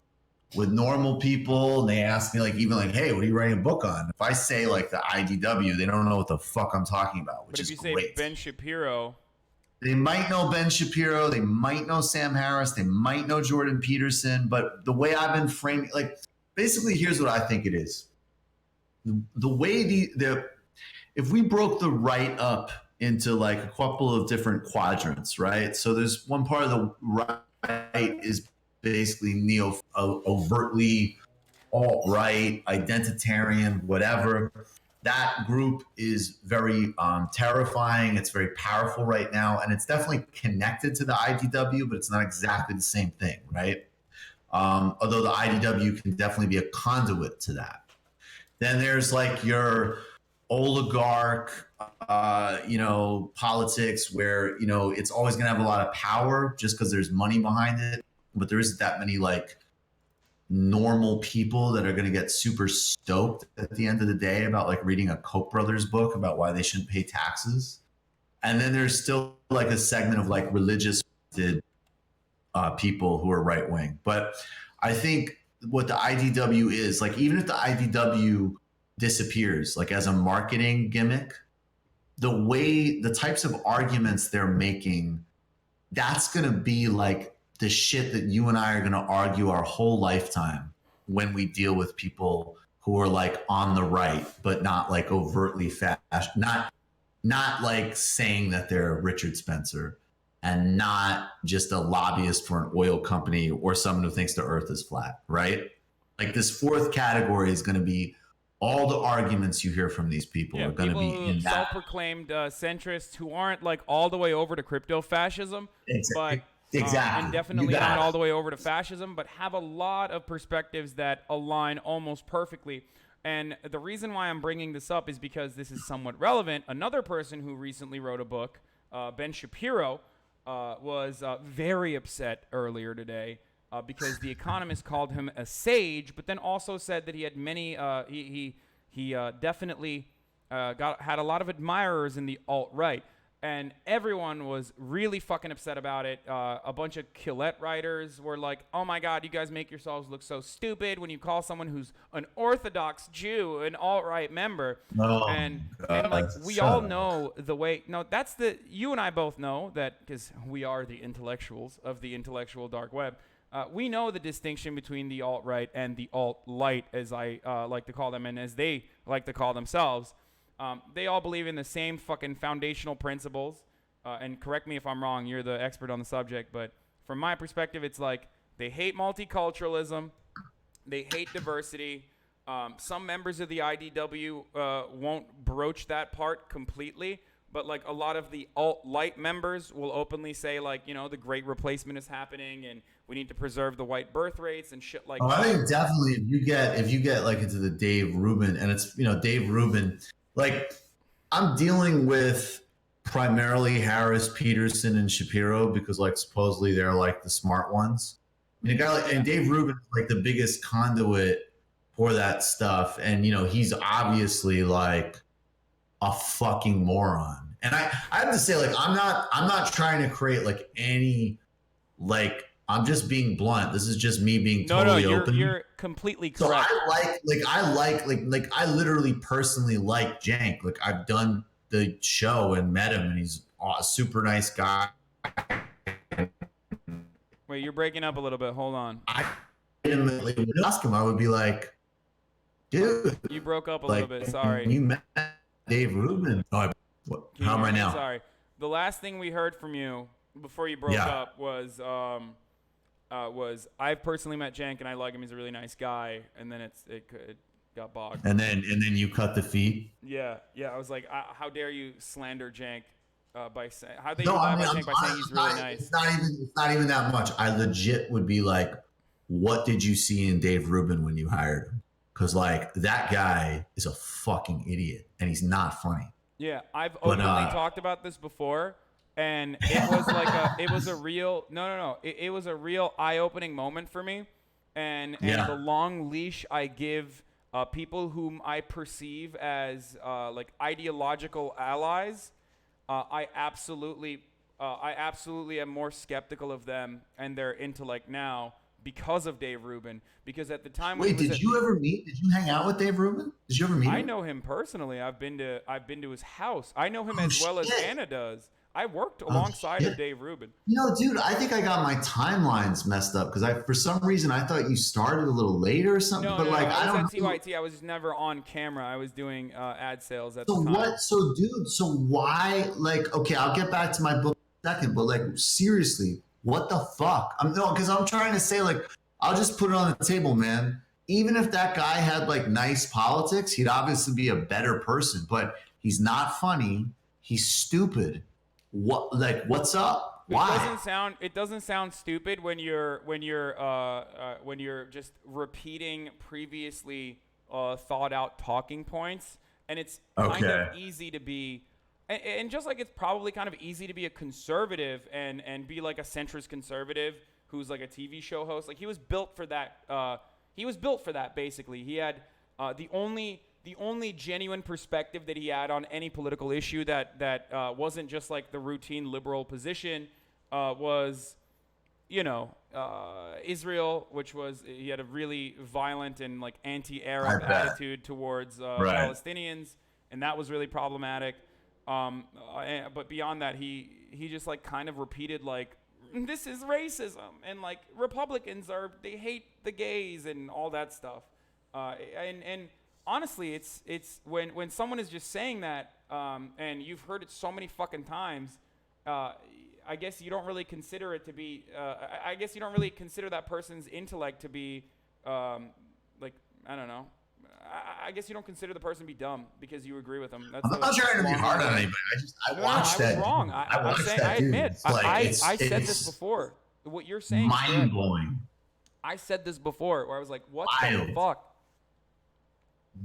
with normal people and they ask me, like, even like, hey, what are you writing a book on? If I say like the IDW, they don't know what the fuck I'm talking about, which is great. But if you say Ben Shapiro, they might know Ben Shapiro, they might know Sam Harris, they might know Jordan Peterson, but the way I've been framing, like, basically, here's what I think it is. The way if we broke the right up into like a couple of different quadrants, right? So there's one part of the right is basically overtly alt-right, identitarian, whatever. That group is very terrifying. It's very powerful right now, and it's definitely connected to the IDW, but it's not exactly the same thing, right? Although the IDW can definitely be a conduit to that. Then there's like your oligarch, you know, politics, where, you know, it's always going to have a lot of power just because there's money behind it, but there isn't that many like normal people that are going to get super stoked at the end of the day about like reading a Koch brothers book about why they shouldn't pay taxes. And then there's still like a segment of like religious people who are right wing. But I think what the IDW is, like, even if the IDW disappears, like as a marketing gimmick, the types of arguments they're making, that's going to be like the shit that you and I are going to argue our whole lifetime when we deal with people who are like on the right, but not like overtly not like saying that they're Richard Spencer, and not just a lobbyist for an oil company or someone who thinks the earth is flat, right? Like, this fourth category is going to be all the arguments you hear from these people are going to be in that. Self-proclaimed centrists who aren't like all the way over to crypto fascism, but exactly, and definitely not all the way over to fascism, but have a lot of perspectives that align almost perfectly. And the reason why I'm bringing this up is because this is somewhat relevant. Another person who recently wrote a book, Ben Shapiro, was very upset earlier today because The Economist called him a sage, but then also said that he had many. He definitely had a lot of admirers in the alt-right. And everyone was really fucking upset about it. A bunch of Quillette writers were like, oh my God, you guys make yourselves look so stupid when you call someone who's an Orthodox Jew an alt-right member. And like, we all know the way. No, you and I both know that because we are the intellectuals of the intellectual dark web. We know the distinction between the alt-right and the alt-light, as I like to call them, and as they like to call themselves. They all believe in the same fucking foundational principles. And correct me if I'm wrong, you're the expert on the subject, but from my perspective, it's like they hate multiculturalism, they hate diversity. Some members of the IDW won't broach that part completely, but like a lot of the alt-light members will openly say, like, you know, the great replacement is happening and we need to preserve the white birth rates and shit like that. I think definitely if you get like into the Dave Rubin, and it's, you know, Dave Rubin, like, I'm dealing with primarily Harris, Peterson, and Shapiro because, like, supposedly they're like the smart ones. And a guy like, and Dave Rubin is like the biggest conduit for that stuff, and you know he's obviously like a fucking moron. And I have to say, like, I'm not trying to create like any, like, I'm just being blunt. This is just me being totally open. You're completely correct. So I literally personally like Cenk. Like, I've done the show and met him, and he's a super nice guy. Wait, you're breaking up a little bit. Hold on. I legitimately would ask him. I would be like, dude. You broke up a little bit. Sorry. You met Dave Rubin. Oh, how am I now? Sorry. The last thing we heard from you before you broke up was I've personally met Cenk and I like him. He's a really nice guy. And then it got bogged. And then you cut the feed. Yeah. I was like, how dare you slander Cenk by saying Cenk by saying he's really nice. It's not even that much. I legit would be like, what did you see in Dave Rubin when you hired him? Because like that guy is a fucking idiot and he's not funny. Yeah, I've openly talked about this before. And it was like it was a real eye-opening moment for me, and the long leash I give people whom I perceive as like ideological allies, I absolutely am more skeptical of them and their intellect now because of Dave Rubin. Because at the time, did you ever meet? Did you hang out with Dave Rubin? Did you ever meet him? I know him personally. I've been to his house. I know him well as Anna does. I worked alongside of Dave Rubin. You know, dude, I think I got my timelines messed up because for some reason I thought you started a little later or something. No, I was at TYT. I was never on camera. I was doing ad sales at the time. So why? Like, okay, I'll get back to my book in a second, but like, seriously, what the fuck? Because I'm trying to say, like, I'll just put it on the table, man. Even if that guy had like nice politics, he'd obviously be a better person. But he's not funny. He's stupid. What's up? Why? It doesn't sound stupid when you're just repeating previously thought out talking points, and it's kind of easy to be, and just like it's probably kind of easy to be a conservative and be like a centrist conservative who's like a TV show host. Like he was built for that. Basically. He had the only genuine perspective that he had on any political issue that wasn't just like the routine liberal position was, Israel, which was he had a really violent and like anti-Arab attitude towards Palestinians, and that was really problematic. But beyond that, he just like kind of repeated like, this is racism, and like Republicans they hate the gays and all that stuff, and honestly, it's when someone is just saying that, and you've heard it so many fucking times, I guess you don't really consider it to be. I guess you don't really consider that person's intellect to be, like, I don't know. I guess you don't consider the person to be dumb because you agree with them. I'm not trying to be hard on anybody. I watched that. I was wrong. I'm saying, I admit. I said this before. What you're saying is mind blowing. I said this before, where I was like, "What the fuck?"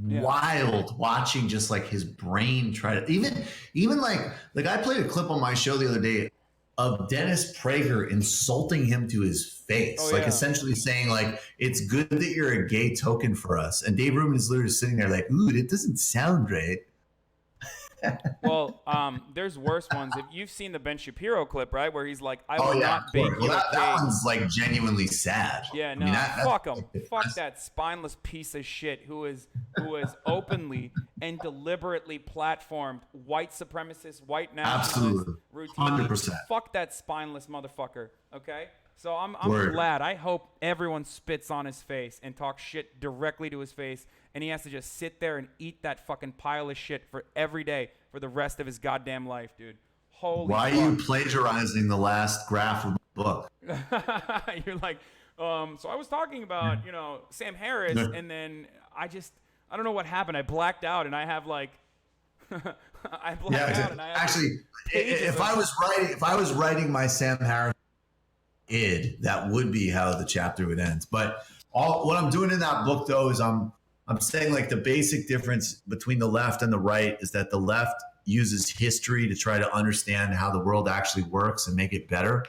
Wild watching just like his brain try to even like I played a clip on my show the other day of Dennis Prager insulting him to his face, essentially saying like, it's good that you're a gay token for us. And Dave Rubin is literally sitting there like, ooh, it doesn't sound right. Well, there's worse ones. If you've seen the Ben Shapiro clip, right, where he's like, "I will not bake you a cake." That one's like genuinely sad. Yeah, no, fuck him. Fuck that spineless piece of shit who is openly and deliberately platformed white supremacist, white nationalist routine. 100%. Fuck that spineless motherfucker. Okay. So I'm glad. I hope everyone spits on his face and talks shit directly to his face, and he has to just sit there and eat that fucking pile of shit for every day for the rest of his goddamn life, dude. Holy Why fuck. are you plagiarizing the last graph of the book? You're like, so I was talking about, Sam Harris, and then I don't know what happened. I blacked out, and I have like, I blacked out, and I have actually, if I was writing my Sam Harris that would be how the chapter would end. But what I'm doing in that book though is I'm saying like the basic difference between the left and the right is that the left uses history to try to understand how the world actually works and make it better,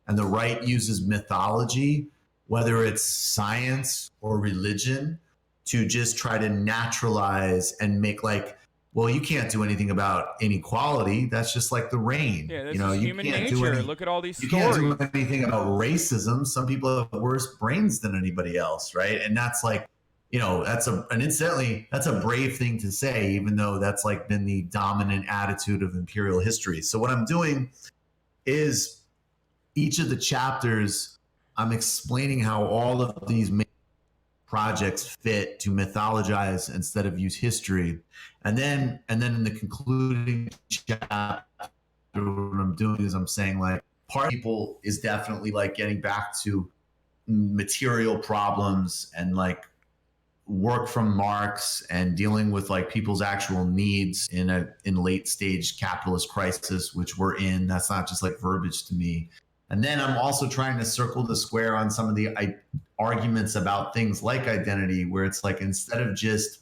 and the right uses mythology, whether it's science or religion, to just try to naturalize and make like, well, you can't do anything about inequality. That's just like the rain. Yeah, that's just human nature. Look at all these stories. You can't do anything about racism. Some people have worse brains than anybody else, right? And that's like, incidentally, that's a brave thing to say, even though that's like been the dominant attitude of imperial history. So what I'm doing is each of the chapters, I'm explaining how all of these projects fit to mythologize instead of use history. And then in the concluding chapter, what I'm doing is I'm saying like part of people is definitely like getting back to material problems and like work from Marx and dealing with like people's actual needs in late stage capitalist crisis, which we're in. That's not just like verbiage to me. And then I'm also trying to circle the square on some of the arguments about things like identity, where it's like, instead of just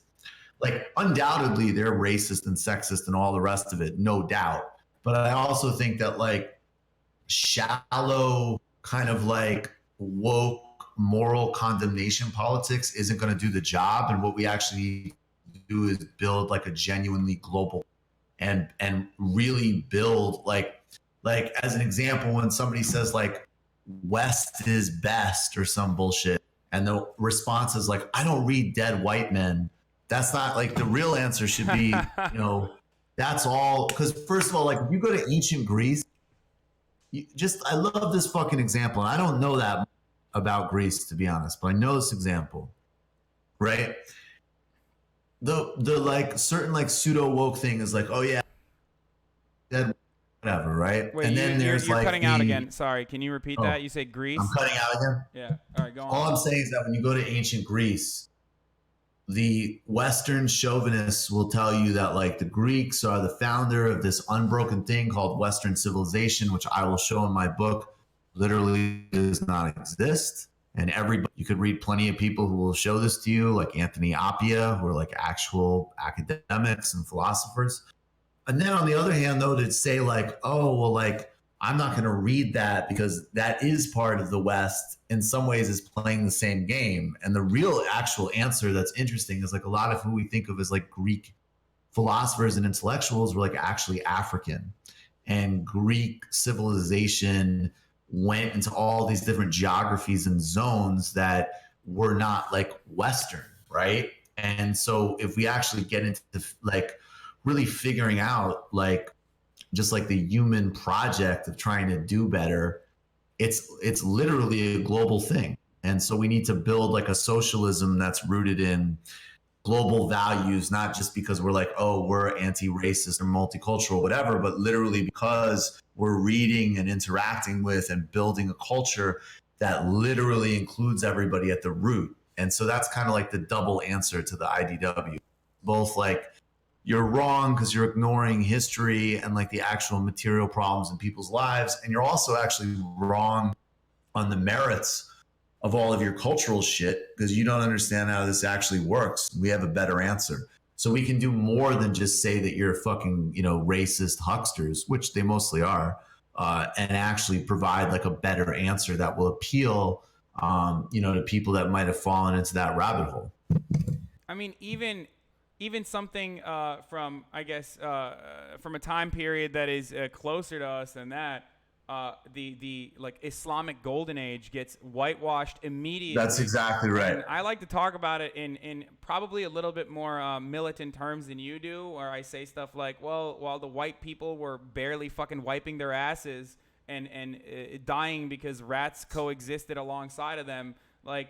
like, undoubtedly they're racist and sexist and all the rest of it, no doubt. But I also think that like shallow kind of like woke moral condemnation politics isn't going to do the job. And what we actually need to do is build like a genuinely global and really build like as an example, when somebody says like West is best or some bullshit, and the response is like, I don't read Dead White Men. That's not like, the real answer should be, that's all. Because first of all, like if you go to ancient Greece, I love this fucking example. And I don't know that about Greece, to be honest, but I know this example, right? The like certain like pseudo woke thing is like, oh yeah, dead, whatever, right? Wait, and then you're like cutting out again. Sorry, can you repeat that? You say Greece? I'm cutting out again. Yeah. All right, go on. All I'm saying is that when you go to ancient Greece, the Western chauvinists will tell you that like the Greeks are the founder of this unbroken thing called Western civilization, which I will show in my book literally does not exist. And you could read plenty of people who will show this to you, like Anthony Appia, who are like actual academics and philosophers. And then on the other hand, though, to say like, oh, well, like, I'm not going to read that because that is part of the West, in some ways is playing the same game. And the real actual answer that's interesting is like a lot of who we think of as like Greek philosophers and intellectuals were like actually African, and Greek civilization went into all these different geographies and zones that were not like Western, right? And so if we actually get into like really figuring out like just like the human project of trying to do better, it's literally a global thing. And so we need to build like a socialism that's rooted in global values, not just because we're like, oh, we're anti-racist or multicultural, whatever, but literally because we're reading and interacting with and building a culture that literally includes everybody at the root. And so that's kind of like the double answer to the IDW. Both like you're wrong because you're ignoring history and like the actual material problems in people's lives. And you're also actually wrong on the merits of all of your cultural shit because you don't understand how this actually works. We have a better answer. So we can do more than just say that you're fucking, racist hucksters, which they mostly are, and actually provide like a better answer that will appeal, to people that might have fallen into that rabbit hole. I mean, even something from, I guess, from a time period that is closer to us than that, the like Islamic golden age gets whitewashed immediately. That's exactly right. And I like to talk about it in probably a little bit more militant terms than you do, where I say stuff like, well, while the white people were barely fucking wiping their asses and dying because rats coexisted alongside of them, like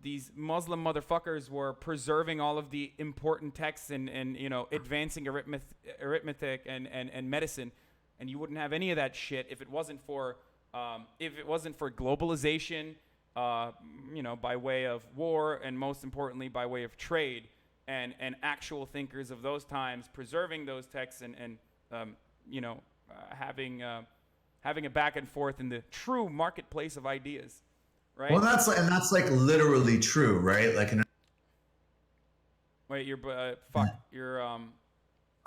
these Muslim motherfuckers were preserving all of the important texts and advancing arithmetic and medicine. And you wouldn't have any of that shit if it wasn't for globalization, by way of war, and most importantly by way of trade, and actual thinkers of those times preserving those texts and having a back and forth in the true marketplace of ideas, right? Well, that's literally true, right? Like, wait, you're you're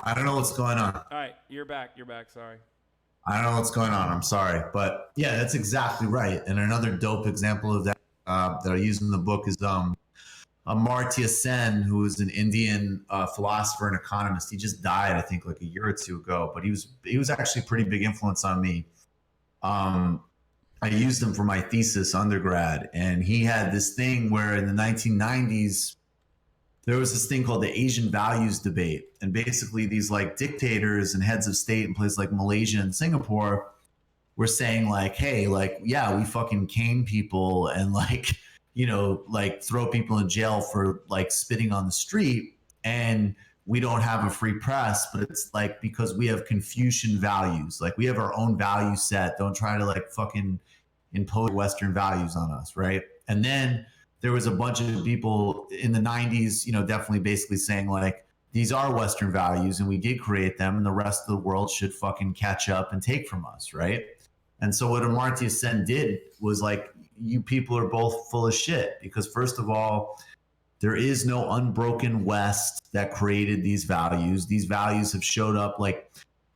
I don't know what's going on. All right, you're back. Sorry. I don't know what's going on. I'm sorry. But yeah, that's exactly right. And another dope example of that that I use in the book is Amartya Sen, who is an Indian philosopher and economist. He just died, I think, like a year or two ago. But he was actually a pretty big influence on me. I used him for my thesis undergrad. And he had this thing where in the 1990s, there was this thing called the Asian values debate. And basically these like dictators and heads of state in places like Malaysia and Singapore were saying like, hey, like, yeah, we fucking cane people and like, like throw people in jail for like spitting on the street. And we don't have a free press, but it's like, because we have Confucian values, like we have our own value set. Don't try to like fucking impose Western values on us. Right. And then there was a bunch of people in the 90s, definitely basically saying like, these are Western values and we did create them and the rest of the world should fucking catch up and take from us, right? And so what Amartya Sen did was like, you people are both full of shit because first of all, there is no unbroken West that created these values. These values have showed up like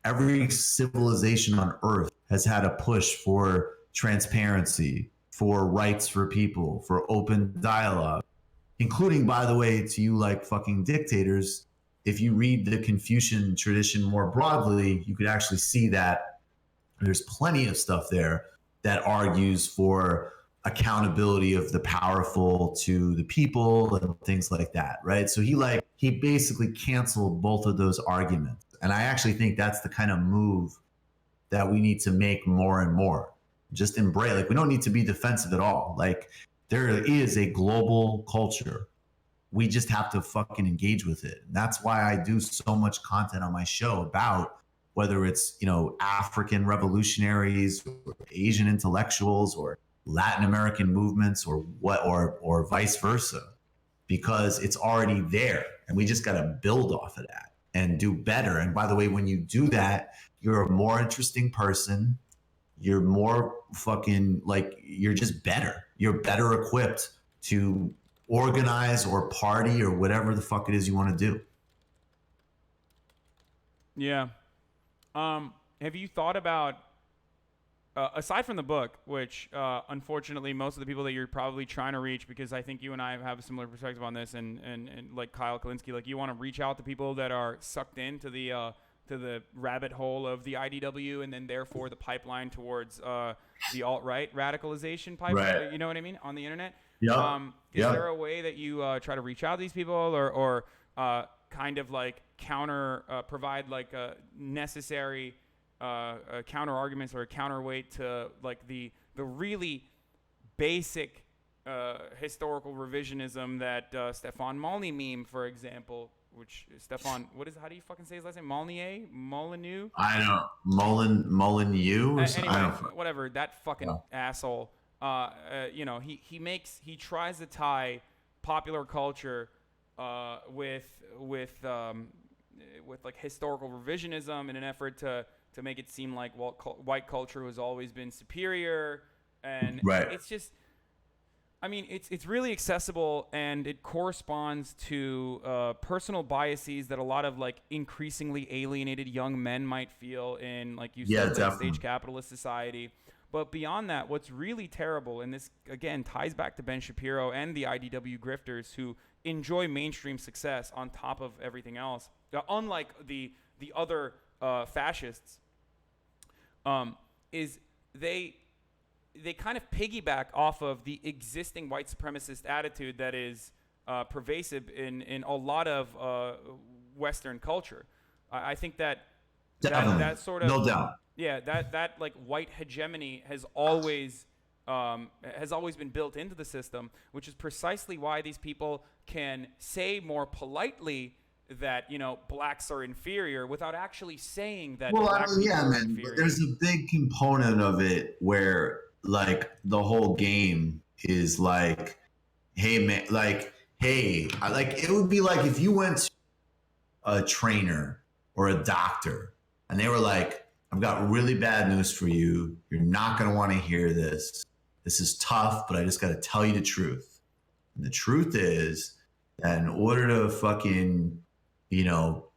every civilization on earth has had a push for transparency, for rights for people, for open dialogue, including, by the way, to you like fucking dictators. If you read the Confucian tradition more broadly, you could actually see that there's plenty of stuff there that argues for accountability of the powerful to the people and things like that, right? So he basically canceled both of those arguments. And I actually think that's the kind of move that we need to make more and more. Just embrace, like, we don't need to be defensive at all. Like, there is a global culture. We just have to fucking engage with it. And that's why I do so much content on my show about whether it's, African revolutionaries or Asian intellectuals or Latin American movements or vice versa, because it's already there and we just got to build off of that and do better. And by the way, when you do that, you're a more interesting person. You're more fucking you're just better. You're better equipped to organize or party or whatever the fuck it is you want to do. Yeah. Have you thought about, aside from the book, which unfortunately most of the people that you're probably trying to reach, because I think you and I have a similar perspective on this, and like Kyle Kalinske, like you want to reach out to people that are sucked into the rabbit hole of the IDW, and then therefore the pipeline towards the alt-right radicalization pipeline. Right. You know what I mean? On the internet. Yeah. Is there a way that you try to reach out to these people, or kind of like provide like a necessary counter arguments or a counterweight to like the really basic historical revisionism that Stefan Molyneux meme, for example, which Stefan, how do you fucking say his last name? Molyneux? I don't know. Molyneux? Anyway, whatever, that fucking asshole. He tries to tie popular culture with like historical revisionism in an effort to make it seem like white culture has always been superior, and Right. it's just, I mean, it's really accessible, and it corresponds to personal biases that a lot of like increasingly alienated young men might feel in, like you said, late stage capitalist society. But beyond that, what's really terrible, and this again ties back to Ben Shapiro and the IDW grifters who enjoy mainstream success on top of everything else, unlike the other fascists, is they kind of piggyback off of the existing white supremacist attitude that is pervasive in a lot of Western culture. I think that sort of, no doubt. Yeah, that like white hegemony has always been built into the system, which is precisely why these people can say more politely that, you know, blacks are inferior without actually saying that. Well, black people are man, inferior. there's a big component of it where like the whole game is like, hey man, like, hey, like it would be like if you went to a trainer or a doctor and they were like, I've got really bad news for you. You're not going to want to hear this. This is tough, but I just got to tell you the truth. And the truth is that in order to fucking, you know,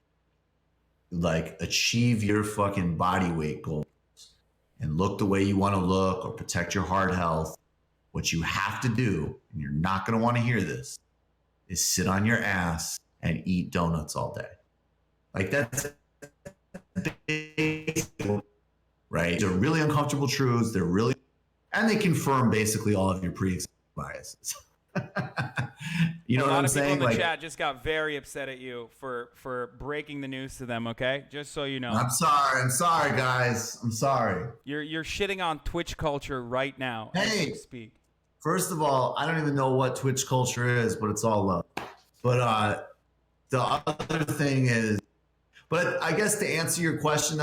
like achieve your fucking body weight goals and look the way you want to look or protect your heart health, what you have to do, and you're not going to want to hear this, is sit on your ass and eat donuts all day. Like that's right? They're really uncomfortable truths. And they confirm basically all of your pre-existing biases. You know what I'm saying? A lot of people in the chat just got very upset at you for breaking the news to them. Okay, just so you know. I'm sorry, guys. I'm sorry. You're shitting on Twitch culture right now as you speak. First of all, I don't even know what Twitch culture is, but it's all love. But the other thing is, but I guess to answer your question,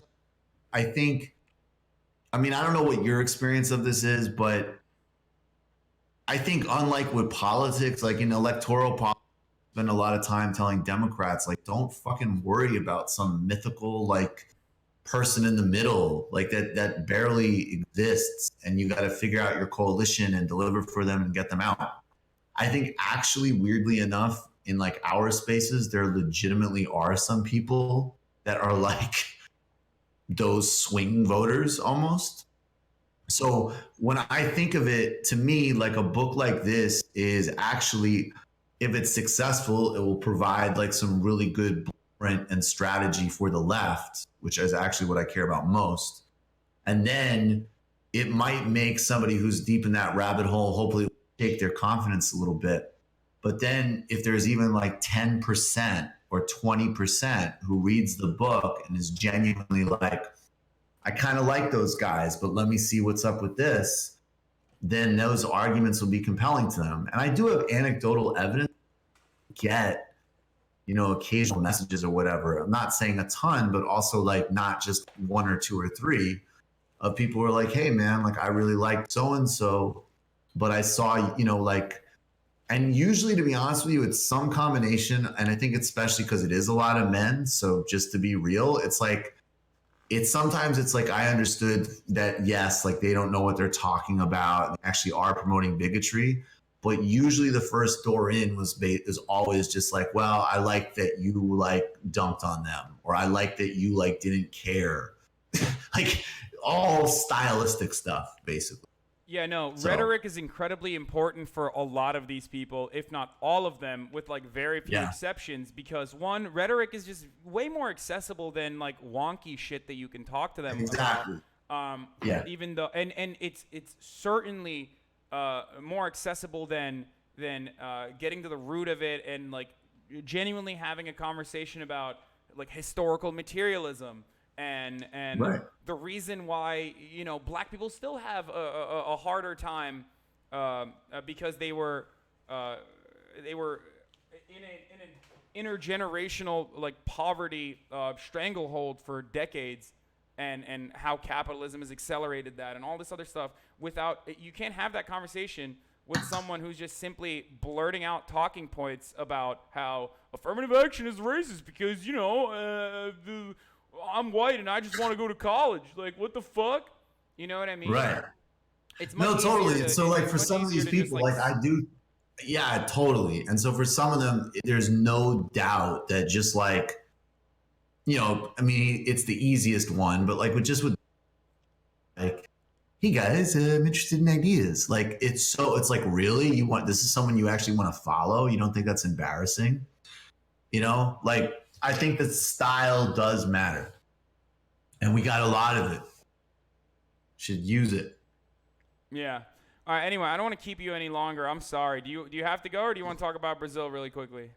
I think, I mean, I don't know what your experience of this is, but I think unlike with politics, like in electoral politics, I spend a lot of time telling Democrats, like, don't fucking worry about some mythical, like, person in the middle, like that barely exists, and you got to figure out your coalition and deliver for them and get them out. I think actually, weirdly enough, in like our spaces, there legitimately are some people that are like those swing voters almost. So when I think of it, to me, like a book like this is actually, if it's successful, it will provide like some really good blueprint and strategy for the left, which is actually what I care about most. And then it might make somebody who's deep in that rabbit hole, hopefully take their confidence a little bit. But then if there's even like 10% or 20% who reads the book and is genuinely like, I kind of like those guys, but let me see what's up with this, then those arguments will be compelling to them. And I do have anecdotal evidence, get, you know, occasional messages or whatever. I'm not saying a ton, but also like not just one or two or three of people who are like, hey man, like I really like so-and-so, but I saw, you know, like, and usually, to be honest with you, it's some combination. And I think especially because it is a lot of men. So just to be real, it's like, sometimes it's like I understood that, yes, like they don't know what they're talking about. They actually are promoting bigotry. But usually the first door in is always just like, well, I like that you like dunked on them, or I like that you like didn't care. Like all stylistic stuff, basically. Yeah, no, rhetoric is incredibly important for a lot of these people, if not all of them, with like very few exceptions, because one, rhetoric is just way more accessible than like wonky shit that you can talk to them about. Even though, and it's certainly more accessible than getting to the root of it and like genuinely having a conversation about like historical materialism. And the reason why, you know, black people still have a harder time because they were in an intergenerational like poverty stranglehold for decades, and how capitalism has accelerated that and all this other stuff. You can't have that conversation with someone who's just simply blurting out talking points about how affirmative action is racist because, I'm white and I just want to go to college. Like, what the fuck? You know what I mean? Right. It's much No, totally. easier So like for some of these people, like I do, yeah, totally. And so for some of them, there's no doubt that just like, I mean, it's the easiest one, but like with like, hey guys, I'm interested in ideas. Like it's like, really, this is someone you actually want to follow? You don't think that's embarrassing? Like I think that style does matter, and we got a lot of it. Should use it. Yeah. All right. Anyway, I don't want to keep you any longer. I'm sorry. Do you have to go, or do you want to talk about Brazil really quickly?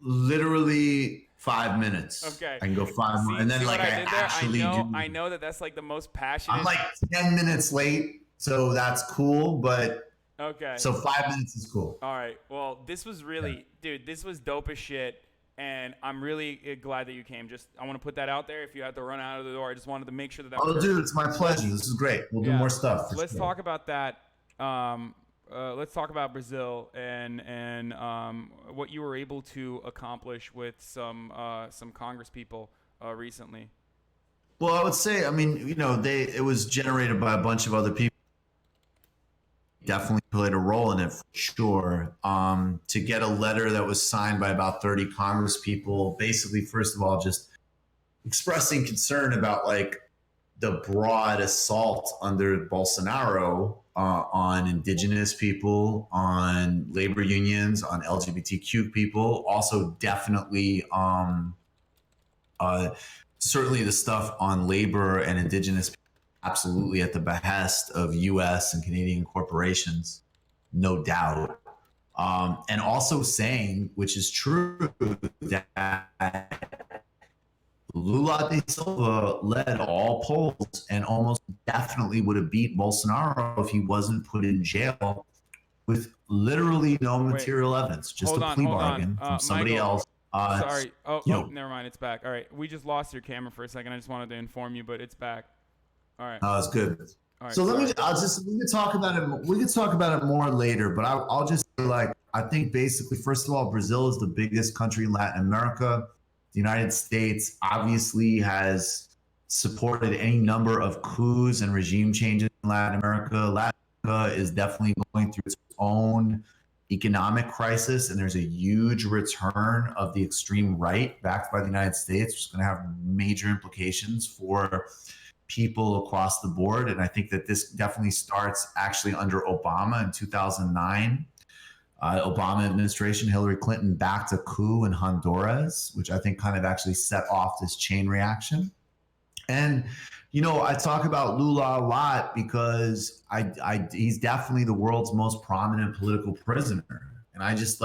Literally 5 minutes. Okay. I can go 5 more, and then like I know that's like the most passionate. I'm like 10 minutes late, so that's cool. But okay. So 5 minutes is cool. All right. Well, this was really, dude. This was dope as shit. And I'm really glad that you came. I want to put that out there. If you had to run out of the door, I just wanted to make sure that. Oh, dude, it's my pleasure. This is great. We'll do more stuff. Let's talk about that. Let's talk about Brazil and what you were able to accomplish with some Congress people recently. Well, I would say, I mean, it was generated by a bunch of other people. Definitely played a role in it for sure. To get a letter that was signed by about 30 Congress people, basically, first of all, just expressing concern about like the broad assault under Bolsonaro on indigenous people, on labor unions, on LGBTQ people. Also, definitely, certainly the stuff on labor and indigenous people. Absolutely at the behest of U.S. and Canadian corporations, no doubt. And also saying, which is true, that Lula da Silva led all polls and almost definitely would have beat Bolsonaro if he wasn't put in jail with literally no material evidence, just a plea bargain from somebody else. Sorry. Never mind. It's back. All right. We just lost your camera for a second. I just wanted to inform you, but it's back. All right. Oh, it's good. All right, so we can talk about it. We can talk about it more later, but I'll just say, like, I think basically, first of all, Brazil is the biggest country in Latin America. The United States obviously has supported any number of coups and regime changes in Latin America. Latin America is definitely going through its own economic crisis, and there's a huge return of the extreme right backed by the United States, which is going to have major implications for people across the board. And I think that this definitely starts actually under Obama in 2009. Obama administration, Hillary Clinton backed a coup in Honduras, which I think kind of actually set off this chain reaction. And, I talk about Lula a lot because he's definitely the world's most prominent political prisoner. And I just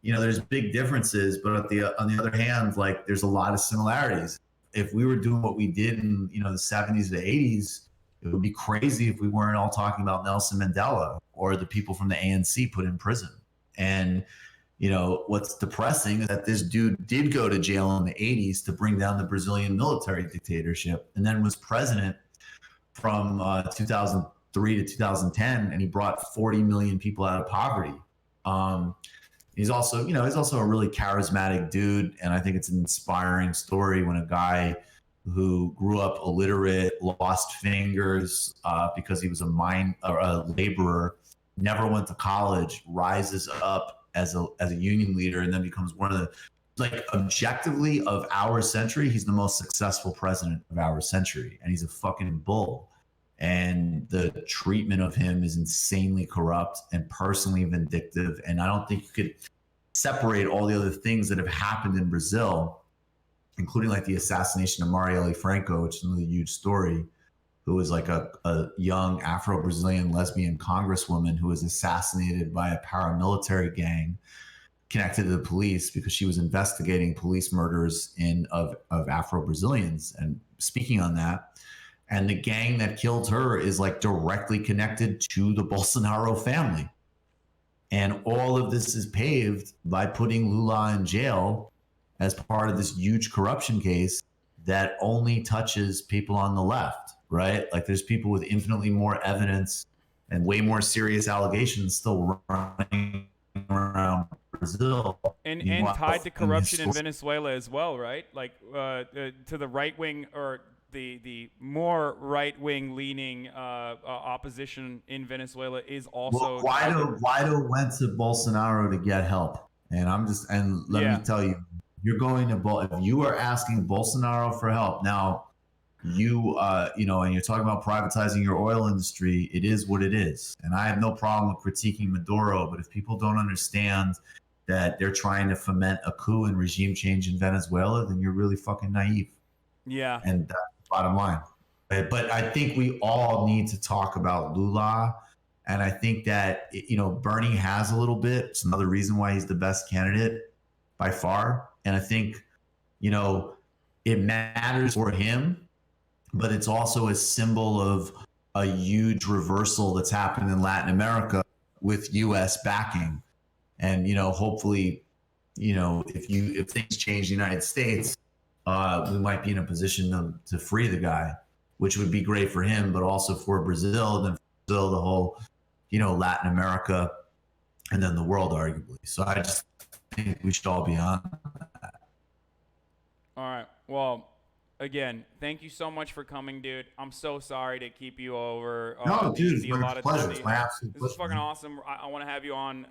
there's big differences, but on the other hand, like there's a lot of similarities. If we were doing what we did in, the 70s to 80s, it would be crazy if we weren't all talking about Nelson Mandela or the people from the ANC put in prison. And, what's depressing is that this dude did go to jail in the 80s to bring down the Brazilian military dictatorship and then was president from 2003 to 2010. And he brought 40 million people out of poverty. He's also a really charismatic dude. And I think it's an inspiring story when a guy who grew up illiterate, lost fingers because he was a laborer, never went to college, rises up as a union leader, and then becomes one of the, objectively of our century, he's the most successful president of our century. And he's a fucking bull. And the treatment of him is insanely corrupt and personally vindictive. And I don't think you could separate all the other things that have happened in Brazil, including like the assassination of Marielle Franco, which is another huge story, who was like a young Afro-Brazilian lesbian congresswoman who was assassinated by a paramilitary gang connected to the police because she was investigating police murders of Afro-Brazilians. And speaking on that, and the gang that killed her is like directly connected to the Bolsonaro family. And all of this is paved by putting Lula in jail as part of this huge corruption case that only touches people on the left, right? Like there's people with infinitely more evidence and way more serious allegations still running around Brazil. And Meanwhile, tied to in corruption in his- Venezuela as well, right? Like to the right wing or the more right wing leaning opposition in Venezuela is also. Well, Guaido went to Bolsonaro to get help, and let me tell you, you're going to if you are asking Bolsonaro for help now. And you're talking about privatizing your oil industry. It is what it is. And I have no problem with critiquing Maduro, but if people don't understand that they're trying to foment a coup and regime change in Venezuela, then you're really fucking naive. Yeah. And bottom line. But I think we all need to talk about Lula. And I think that, Bernie has a little bit. It's another reason why he's the best candidate by far. And I think, it matters for him. But it's also a symbol of a huge reversal that's happened in Latin America with U.S. backing. And, hopefully, if things change in the United States, we might be in a position to free the guy, which would be great for him, but also for Brazil, then for Brazil, the whole, Latin America, and then the world, arguably. So I just think we should all be on that. All right. Well, again, thank you so much for coming, dude. I'm so sorry to keep you over. No, dude, it's my pleasure. It's my absolute pleasure. This is fucking awesome. I want to have you on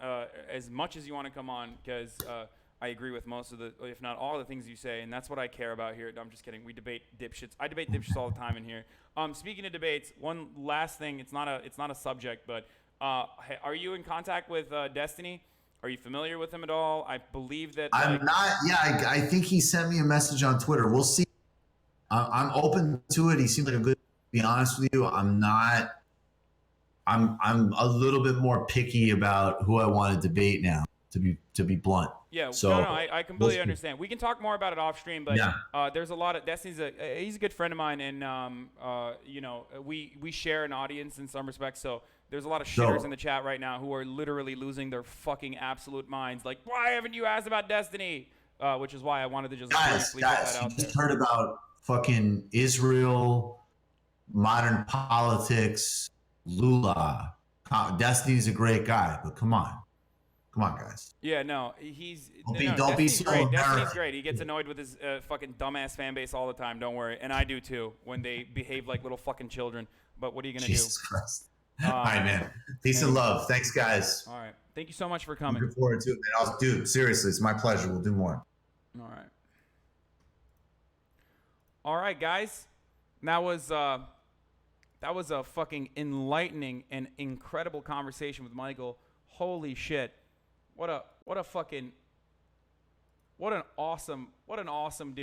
as much as you want to come on because I agree with most of if not all the things you say, and that's what I care about here. I'm just kidding. We debate dipshits. I debate dipshits all the time in here. Speaking of debates, one last thing. It's not a subject, but are you in contact with Destiny? Are you familiar with him at all? I believe that. I'm not. Yeah, I think he sent me a message on Twitter. We'll see. I'm open to it. He seems like a good. To be honest with you, I'm not. I'm a little bit more picky about who I want to debate now. To be blunt. Yeah. So, no, I completely understand. We can talk more about it off stream, but there's a lot of Destiny's. He's a good friend of mine, and we share an audience in some respects. So there's a lot of shitters in the chat right now who are literally losing their fucking absolute minds. Like, why haven't you asked about Destiny? Which is why I wanted to just briefly put that out there. Just heard about fucking Israel, modern politics, Lula. Destiny's a great guy, but come on, guys. Yeah, no, he's don't be so great. Destiny's great. He gets annoyed with his fucking dumbass fan base all the time. Don't worry, and I do too when they behave like little fucking children. But what are you gonna Jesus Christ. All right, man. Peace and love. Thanks, guys. All right. Thank you so much for coming. Looking forward to it, man. Dude, seriously, it's my pleasure. We'll do more. All right. All right, guys. That was a fucking enlightening and incredible conversation with Michael. Holy shit. What an awesome dude.